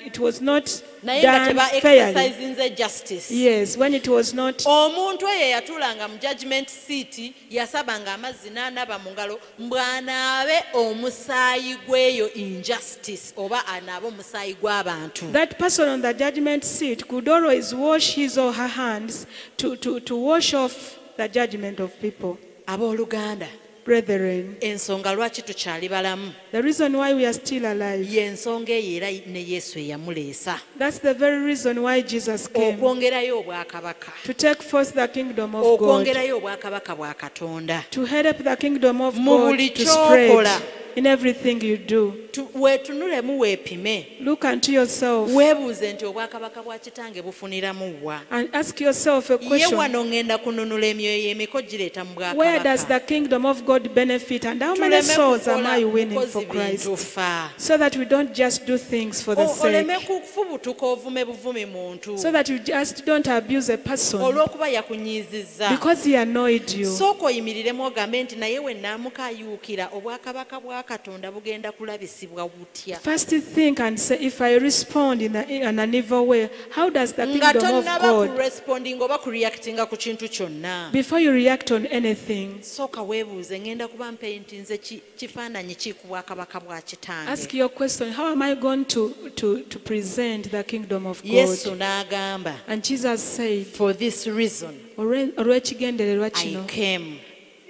Speaker 1: it was not
Speaker 2: naye nga
Speaker 1: done
Speaker 2: teba
Speaker 1: fairly.
Speaker 2: exercisinze justice
Speaker 1: Yes, when it was not.
Speaker 2: omuntu eyo eyatuulanga mu judgment seat yasabanga amazzi n'anaba mu ngalo mbw'anaabe omusaayi gw'eyo injustice oba anaabe omusaayi gw'abantu
Speaker 1: That person on the judgment seat could always wash his or her hands to wash off the judgment of people.
Speaker 2: abooluganda
Speaker 1: Brethren,
Speaker 2: ensonga lwaki tukyali balamu
Speaker 1: the reason why we are still alive,
Speaker 2: y'ensonga eyo era ne yesu eyamuleesa
Speaker 1: that's the very reason why Jesus came.
Speaker 2: okwongerayo obwakabaka
Speaker 1: To take forth the kingdom of God,
Speaker 2: okwongerayo obwakabaka bwa katonda
Speaker 1: to head up the kingdom of
Speaker 2: Mu
Speaker 1: God,
Speaker 2: buli
Speaker 1: to
Speaker 2: ky'okola.
Speaker 1: spread in everything you do.
Speaker 2: weetunulemu weepime
Speaker 1: Look unto yourself
Speaker 2: weebuuze nti obwakabaka bwa kitange bufuniramu wa
Speaker 1: and ask yourself a
Speaker 2: ye
Speaker 1: question.
Speaker 2: wano ŋŋenda kununula emyoyo emiko gireeta mu
Speaker 1: Where does
Speaker 2: bwakabaka
Speaker 1: the kingdom of God benefit, and how many
Speaker 2: tuleme
Speaker 1: souls am
Speaker 2: kukola
Speaker 1: I winning
Speaker 2: bukozi
Speaker 1: for Christ?
Speaker 2: bintufa
Speaker 1: So that we don't just do things for the
Speaker 2: oleme
Speaker 1: sake.
Speaker 2: kufubutuka ovume buvumi muntu
Speaker 1: So that you just don't abuse a person
Speaker 2: olw'okuba yakunyiizizza
Speaker 1: because he annoyed you.
Speaker 2: sooka oyimiriremu ogambe nti naye we nnaamukayuukira obwakabaka bwa katonda bugenda kulabisibwa butya
Speaker 1: First think and say, if I respond in an evil way, how does the
Speaker 2: nga
Speaker 1: kingdom of
Speaker 2: tonnaba
Speaker 1: God,
Speaker 2: kurespondinga oba kureactinga ku kintu kyonna
Speaker 1: before you react on anything,
Speaker 2: sooka weebuuze ngenda kuba mpeyintinze kifaananyi ki ku bwakabaka bwa kitange
Speaker 1: ask your question, how am I going to present the kingdom of
Speaker 2: yesu
Speaker 1: God?
Speaker 2: n'agamba
Speaker 1: And Jesus said,
Speaker 2: for this reason
Speaker 1: olw'ekigendererwa
Speaker 2: I
Speaker 1: kino,
Speaker 2: came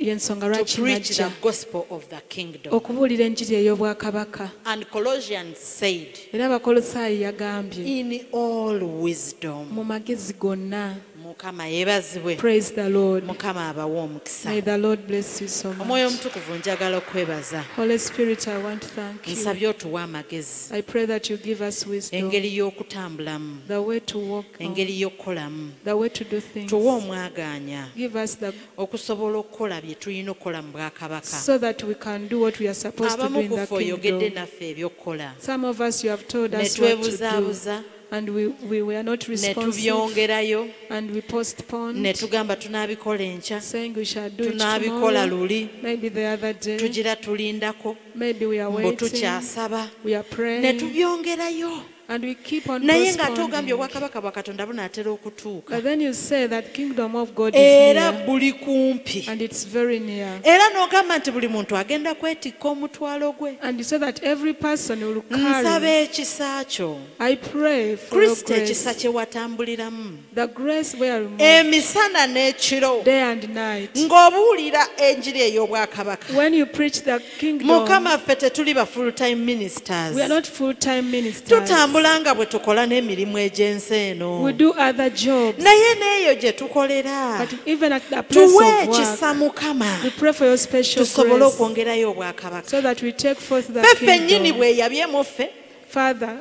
Speaker 1: yensonga
Speaker 2: to
Speaker 1: lwaki
Speaker 2: preach the
Speaker 1: najja
Speaker 2: gospel of the kingdom.
Speaker 1: okubuulira enjiri ey'obwakabaka.
Speaker 2: And Colossians said,
Speaker 1: Era abakolosaayi yagambye
Speaker 2: in all wisdom.
Speaker 1: mu magezi gonna.
Speaker 2: Mukama yebazibwe.
Speaker 1: Praise the Lord.
Speaker 2: Mukama abawa omukisa.
Speaker 1: May the Lord bless you so
Speaker 2: Omwoyo
Speaker 1: much.
Speaker 2: omutukuvu njagala okwebaza.
Speaker 1: Holy Spirit, I want to thank you.
Speaker 2: Nsabye otuwa amagezi.
Speaker 1: I pray that you give us wisdom,
Speaker 2: Engeri y'okutambulamu.
Speaker 1: the way to walk on,
Speaker 2: Engeri y'okukolamu.
Speaker 1: the way to do things.
Speaker 2: Tuwe omwagaanya.
Speaker 1: Give us the
Speaker 2: Okusobola okukola bye tulina okukola mu bwakabaka.
Speaker 1: so that we can do what we are supposed to do
Speaker 2: Abamu
Speaker 1: in the
Speaker 2: ku ffe oyogedde
Speaker 1: kingdom.
Speaker 2: naffe ebyokukola.
Speaker 1: Some of us, you have told
Speaker 2: Ne
Speaker 1: us what to do,
Speaker 2: twebuzaabuza.
Speaker 1: and we were not
Speaker 2: Ne
Speaker 1: responsive,
Speaker 2: tubyongerayo.
Speaker 1: and we postponed,
Speaker 2: Ne tugamba tunaabikola enkya.
Speaker 1: saying we shall do it
Speaker 2: Tunaabikola
Speaker 1: tomorrow,
Speaker 2: luli.
Speaker 1: maybe the other day,
Speaker 2: Tugira tulindako.
Speaker 1: maybe we are
Speaker 2: Mbu
Speaker 1: waiting,
Speaker 2: tukyasaba.
Speaker 1: we are
Speaker 2: Ne
Speaker 1: praying,
Speaker 2: tubyongerayo.
Speaker 1: and we keep on
Speaker 2: Naye nga togambye
Speaker 1: postponing.
Speaker 2: obwakabaka bwa Katonda bunaatera okutuuka.
Speaker 1: But then you say that kingdom of God is
Speaker 2: Era
Speaker 1: near,
Speaker 2: buli kumpi.
Speaker 1: and it's very near.
Speaker 2: Era n'ogamba nti buli muntu agenda kwetikka omutwalo gwe.
Speaker 1: And you say that every person will
Speaker 2: Nsaba
Speaker 1: carry.
Speaker 2: ekisa kyo.
Speaker 1: I pray for your
Speaker 2: Kristo ekisa
Speaker 1: grace,
Speaker 2: kye watambuliramu.
Speaker 1: the grace where you move
Speaker 2: Emisana n'ekiro.
Speaker 1: day and night.
Speaker 2: Ng'obuulira enjiri ey'obwakabaka.
Speaker 1: When you preach the kingdom,
Speaker 2: Mukama ffe tetuli ba full time ministers.
Speaker 1: we are not full-time ministers.
Speaker 2: Tutambula nga bwe tukola n'emirimu egy'ensi eno.
Speaker 1: We do other jobs.
Speaker 2: Naye n'eyo gye tukolera.
Speaker 1: But even at the place
Speaker 2: Tuwe
Speaker 1: of work,
Speaker 2: ekisa Mukama.
Speaker 1: we pray for your special
Speaker 2: Tusobole
Speaker 1: grace
Speaker 2: okwongerayo obwakabaka.
Speaker 1: so that we take forth the
Speaker 2: Ffe ffennyini
Speaker 1: kingdom.
Speaker 2: bweyabye mu ffe.
Speaker 1: Father,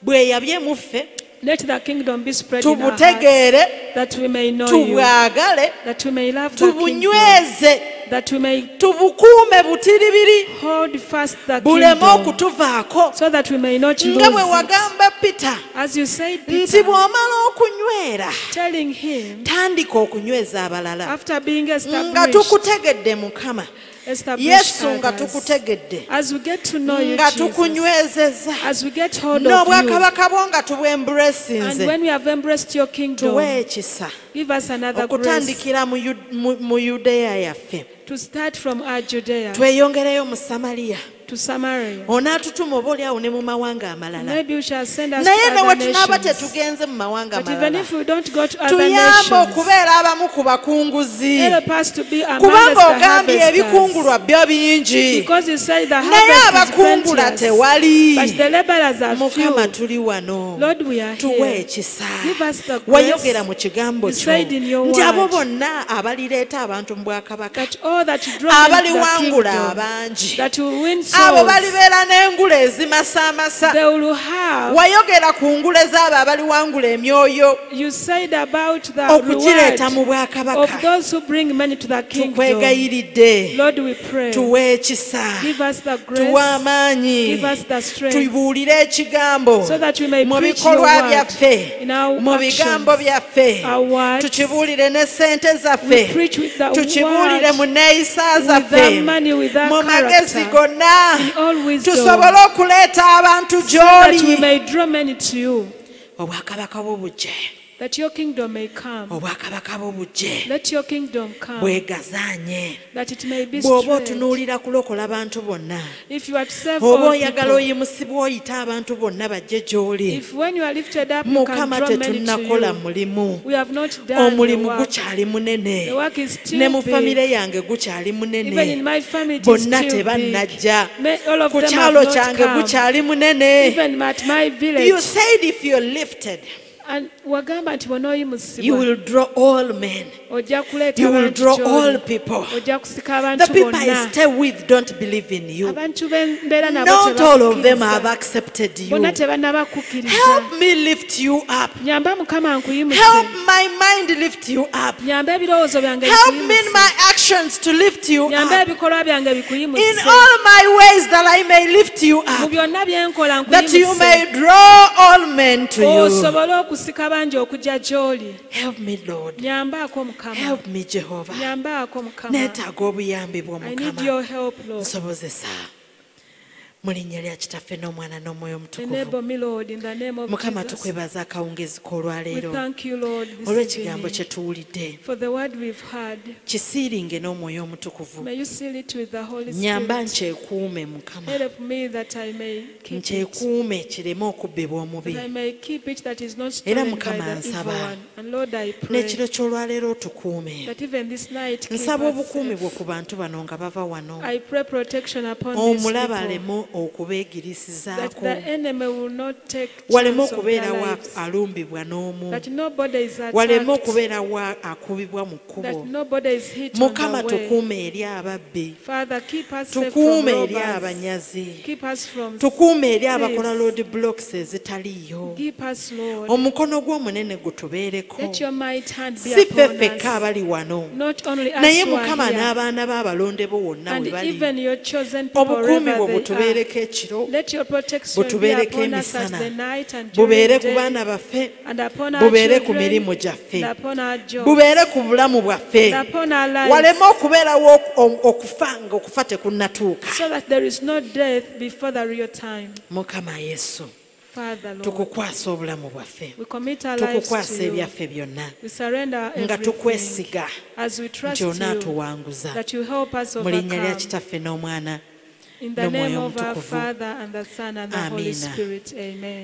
Speaker 2: Bweyabye mu ffe.
Speaker 1: let the kingdom be spread in our hearts,
Speaker 2: Tubutegeere.
Speaker 1: that we may know you,
Speaker 2: Tubwagale.
Speaker 1: that we may love the kingdom,
Speaker 2: Tubunyweze.
Speaker 1: that we may
Speaker 2: Tubukuume butiribiri.
Speaker 1: hold fast the
Speaker 2: Buleme
Speaker 1: kingdom,
Speaker 2: okutuvaako.
Speaker 1: so that we may not lose
Speaker 2: Nga bwe
Speaker 1: it.
Speaker 2: wagamba Peter
Speaker 1: As you said,
Speaker 2: nti
Speaker 1: Peter,
Speaker 2: bw'omala okunywera
Speaker 1: telling him,
Speaker 2: tandika okunyweza abalala.
Speaker 1: after being
Speaker 2: Nga
Speaker 1: established,
Speaker 2: tukutegedde Mukama. Yesu nga
Speaker 1: others,
Speaker 2: tukutegedde.
Speaker 1: as we get to know you,
Speaker 2: Nga
Speaker 1: Jesus,
Speaker 2: tukunywezezza.
Speaker 1: as we get hold of you,
Speaker 2: N'obwakabaka bwo nga
Speaker 1: and
Speaker 2: tubwembulesinze.
Speaker 1: when we have embraced your kingdom,
Speaker 2: Tuwe ekisa.
Speaker 1: give us another grace
Speaker 2: Okutandikira mu Yudeya yaffe.
Speaker 1: to start from our Judea
Speaker 2: Tweyongereyo mu Samaliya.
Speaker 1: to Samaria.
Speaker 2: Onaatutuma obaolyawo ne mu mawanga amalala.
Speaker 1: Maybe you shall send us
Speaker 2: Naye
Speaker 1: to
Speaker 2: ne bwe
Speaker 1: other
Speaker 2: tunaaba
Speaker 1: nations.
Speaker 2: tetugenze mu mawanga
Speaker 1: But even
Speaker 2: amalala.
Speaker 1: if we don't go to other
Speaker 2: Tuyambe
Speaker 1: nations,
Speaker 2: okubeera abamu ku bakunguzi.
Speaker 1: help us to be among
Speaker 2: Kubanga
Speaker 1: the
Speaker 2: ogambye
Speaker 1: harvesters.
Speaker 2: ebikungulwa byo bingi.
Speaker 1: Because you say the
Speaker 2: Naye
Speaker 1: harvest is
Speaker 2: abakungula
Speaker 1: plenteous,
Speaker 2: tewali.
Speaker 1: but the laborers are
Speaker 2: Mukama
Speaker 1: few.
Speaker 2: tuli wano.
Speaker 1: Lord, we are
Speaker 2: Tuwe
Speaker 1: here.
Speaker 2: ekisa.
Speaker 1: Give us the
Speaker 2: Wayogera
Speaker 1: grace
Speaker 2: mu kigambo
Speaker 1: you
Speaker 2: kyo
Speaker 1: said in your
Speaker 2: nti abo
Speaker 1: word
Speaker 2: bonna abalireeta abantu mu bwakabaka,
Speaker 1: that all that you draw them to the
Speaker 2: abaliwangula
Speaker 1: kingdom,
Speaker 2: abangi,
Speaker 1: that will win
Speaker 2: abo
Speaker 1: souls,
Speaker 2: balibeera n'engule ezimasaamasa.
Speaker 1: they will have.
Speaker 2: Wayogera ku ngule z'abo abaliwangula emyoyo
Speaker 1: You said about the
Speaker 2: okugireeta mu
Speaker 1: reward
Speaker 2: bwakabaka.
Speaker 1: of those who bring money to the kingdom.
Speaker 2: Tukwegayiridde,
Speaker 1: Lord, we pray.
Speaker 2: tuwe ekisa,
Speaker 1: Give us the
Speaker 2: tuwe
Speaker 1: grace.
Speaker 2: amaanyi,
Speaker 1: Give us the strength
Speaker 2: tubuulire ekigambo
Speaker 1: so that we may
Speaker 2: mu
Speaker 1: preach your
Speaker 2: bikolwa
Speaker 1: word
Speaker 2: byaffe,
Speaker 1: in our
Speaker 2: mu bigambo
Speaker 1: actions,
Speaker 2: byaffe,
Speaker 1: our words.
Speaker 2: tukibuulire ne ssente
Speaker 1: We
Speaker 2: zaffe,
Speaker 1: preach with the
Speaker 2: tukibuulire
Speaker 1: word,
Speaker 2: mu neeyisa
Speaker 1: with
Speaker 2: zaffe,
Speaker 1: the money, with the
Speaker 2: mu magezi
Speaker 1: character,
Speaker 2: gonna,
Speaker 1: in all wisdom,
Speaker 2: tusobole okuleeta abantu
Speaker 1: so that we
Speaker 2: gy'oli.
Speaker 1: may draw many to you,
Speaker 2: Obwakabaka bwo bujje,
Speaker 1: that your kingdom may come.
Speaker 2: obwakabaka bwo bujje,
Speaker 1: Let your kingdom come,
Speaker 2: bwegazaanye.
Speaker 1: that it may be
Speaker 2: Bw'oba
Speaker 1: straight.
Speaker 2: otunuulira kulokola bantu bonna,
Speaker 1: If you are to serve
Speaker 2: oba
Speaker 1: all
Speaker 2: oyagala
Speaker 1: people,
Speaker 2: oyimusibwa oyita abantu bonna bajje gy'oli,
Speaker 1: if when you are lifted up, you can
Speaker 2: Mukama
Speaker 1: draw many to
Speaker 2: tetunnakola
Speaker 1: you,
Speaker 2: mulimu.
Speaker 1: we have not done the
Speaker 2: Omulimu
Speaker 1: work.
Speaker 2: gukyali munene.
Speaker 1: The work is
Speaker 2: Ne mu
Speaker 1: still
Speaker 2: famire
Speaker 1: big.
Speaker 2: yange gukyali
Speaker 1: Even in
Speaker 2: munene.
Speaker 1: my family, it is
Speaker 2: Bonna
Speaker 1: still big.
Speaker 2: tebannajja.
Speaker 1: All of
Speaker 2: Ku
Speaker 1: them have
Speaker 2: kyalo
Speaker 1: not
Speaker 2: kyange
Speaker 1: come.
Speaker 2: gukyali munene.
Speaker 1: Even at my
Speaker 2: You
Speaker 1: village.
Speaker 2: said if you're lifted,
Speaker 1: And wagamba nti
Speaker 2: you
Speaker 1: bw'onooyimusibwa
Speaker 2: will draw all men.
Speaker 1: ojja kuleeta
Speaker 2: You will
Speaker 1: abantu
Speaker 2: draw
Speaker 1: gy'oli.
Speaker 2: all people.
Speaker 1: Ojja kusika
Speaker 2: The
Speaker 1: abantu
Speaker 2: people I
Speaker 1: bonna.
Speaker 2: stay with don't believe in you.
Speaker 1: Abantu bembeera nabo
Speaker 2: Not all of them have
Speaker 1: tebakukkiriza.
Speaker 2: accepted you.
Speaker 1: Bonna tebannaba kukkiriza.
Speaker 2: Help me lift you up.
Speaker 1: Nyamba Mukama nkuyimuse.
Speaker 2: Help my mind lift you up.
Speaker 1: Nyamba ebirowoozo byange
Speaker 2: Help me in
Speaker 1: bikuyimuse.
Speaker 2: my actions to lift you
Speaker 1: Nyamba
Speaker 2: up.
Speaker 1: ebikolwa byange
Speaker 2: In
Speaker 1: bikuyimuse.
Speaker 2: all my ways that I may lift you
Speaker 1: Mu
Speaker 2: up.
Speaker 1: byonna bye nkola
Speaker 2: That you
Speaker 1: nkuyimuse.
Speaker 2: may draw all men to you.
Speaker 1: Osobole okusika bangi okujja gy'oli.
Speaker 2: Help me, Lord.
Speaker 1: Nyambaako Mukama.
Speaker 2: Help me, Jehovah.
Speaker 1: Nyambaako Mukama.
Speaker 2: Neetaaga obuyambi bwo
Speaker 1: I need
Speaker 2: Mukama.
Speaker 1: your help, Lord.
Speaker 2: Nsobozesa. mu linnya lya kitaffe n'omwana n'omwoyo omutukuvu.
Speaker 1: Enable me, Lord, in the name of
Speaker 2: Mukama
Speaker 1: Jesus.
Speaker 2: tukwebaza akawungeezi
Speaker 1: We
Speaker 2: k'olwaleero
Speaker 1: thank you, Lord, this
Speaker 2: olw'ekigambo kye
Speaker 1: evening
Speaker 2: tuwulidde.
Speaker 1: for the word we've heard.
Speaker 2: Kisiiringe n'omwoyo omutukuvu.
Speaker 1: May you seal it with the Holy
Speaker 2: Nyamba
Speaker 1: Spirit.
Speaker 2: nkyekuume Mukama.
Speaker 1: Help me that I may keep it,
Speaker 2: Nkyekuume kireme okubbibwa omubi.
Speaker 1: that I may keep it that is not
Speaker 2: Era
Speaker 1: stolen by
Speaker 2: Mukama
Speaker 1: the evil
Speaker 2: nsaba.
Speaker 1: one. And Lord, I pray
Speaker 2: N'ekiro ky'olwaleero otukuume.
Speaker 1: that even this night keep
Speaker 2: Nsaba
Speaker 1: us
Speaker 2: obukuumi bwo
Speaker 1: safe.
Speaker 2: ku bantu bano nga bava wano.
Speaker 1: I pray protection upon these
Speaker 2: Omulaba
Speaker 1: people,
Speaker 2: aleme
Speaker 1: that
Speaker 2: okubeegirisizaako.
Speaker 1: the enemy will not take
Speaker 2: Waleme
Speaker 1: chance of their
Speaker 2: okubeerawo
Speaker 1: lives,
Speaker 2: alumbibwa n'omu.
Speaker 1: that nobody is
Speaker 2: Waleme
Speaker 1: attacked,
Speaker 2: okubeerawo akubibwa mu
Speaker 1: that
Speaker 2: kkubo.
Speaker 1: nobody is hit on
Speaker 2: Mukama
Speaker 1: the way.
Speaker 2: tukuume eri ababbi.
Speaker 1: Father, keep us safe from
Speaker 2: Tukuume eri
Speaker 1: robbers.
Speaker 2: abanyazi.
Speaker 1: Keep us from
Speaker 2: Tukuume eri
Speaker 1: thieves.
Speaker 2: abakola road blocks ezitaliiyo.
Speaker 1: Keep us, Lord.
Speaker 2: Omukono gw'omunene gutubeereko.
Speaker 1: Let your might hand be
Speaker 2: Si ffe
Speaker 1: upon
Speaker 2: ffekka
Speaker 1: us.
Speaker 2: abali wano.
Speaker 1: Not only us
Speaker 2: Naye
Speaker 1: who are
Speaker 2: Mukama
Speaker 1: here,
Speaker 2: n'abaana b'abalonde bo wonna
Speaker 1: and
Speaker 2: we bali.
Speaker 1: even your chosen people
Speaker 2: Obukuumi bwo
Speaker 1: wherever they are.
Speaker 2: butubeereko ekiro.
Speaker 1: Let your protection be
Speaker 2: Butubeereko
Speaker 1: upon us as
Speaker 2: emisana.
Speaker 1: the night and during
Speaker 2: Bubeere
Speaker 1: the
Speaker 2: ku
Speaker 1: day,
Speaker 2: baana baffe.
Speaker 1: and upon our
Speaker 2: Bubeere ku
Speaker 1: children,
Speaker 2: mirimu gyaffe.
Speaker 1: and upon our jobs,
Speaker 2: Bubeere ku bulamu bwaffe.
Speaker 1: and upon our lives,
Speaker 2: Waleme okubeerawo okufa nga okufa tekunnatuuka.
Speaker 1: so that there is no death before the real time.
Speaker 2: Mukama Yesu,
Speaker 1: Father, Lord,
Speaker 2: tukukwasa obulamu bwaffe.
Speaker 1: we commit our lives
Speaker 2: Tukukwasa
Speaker 1: to you.
Speaker 2: ebyaffe byonna.
Speaker 1: We surrender
Speaker 2: Nga
Speaker 1: everything
Speaker 2: tukwesiga
Speaker 1: as we trust
Speaker 2: nti
Speaker 1: you,
Speaker 2: onaatuwanguza.
Speaker 1: that you help us
Speaker 2: Mu linnya lya
Speaker 1: overcome.
Speaker 2: kitaffe n'omwana
Speaker 1: In the name
Speaker 2: n'omwoyo
Speaker 1: of our
Speaker 2: omutukuvu.
Speaker 1: Father and the Son and the Holy
Speaker 2: Amiina.
Speaker 1: Spirit. Amen.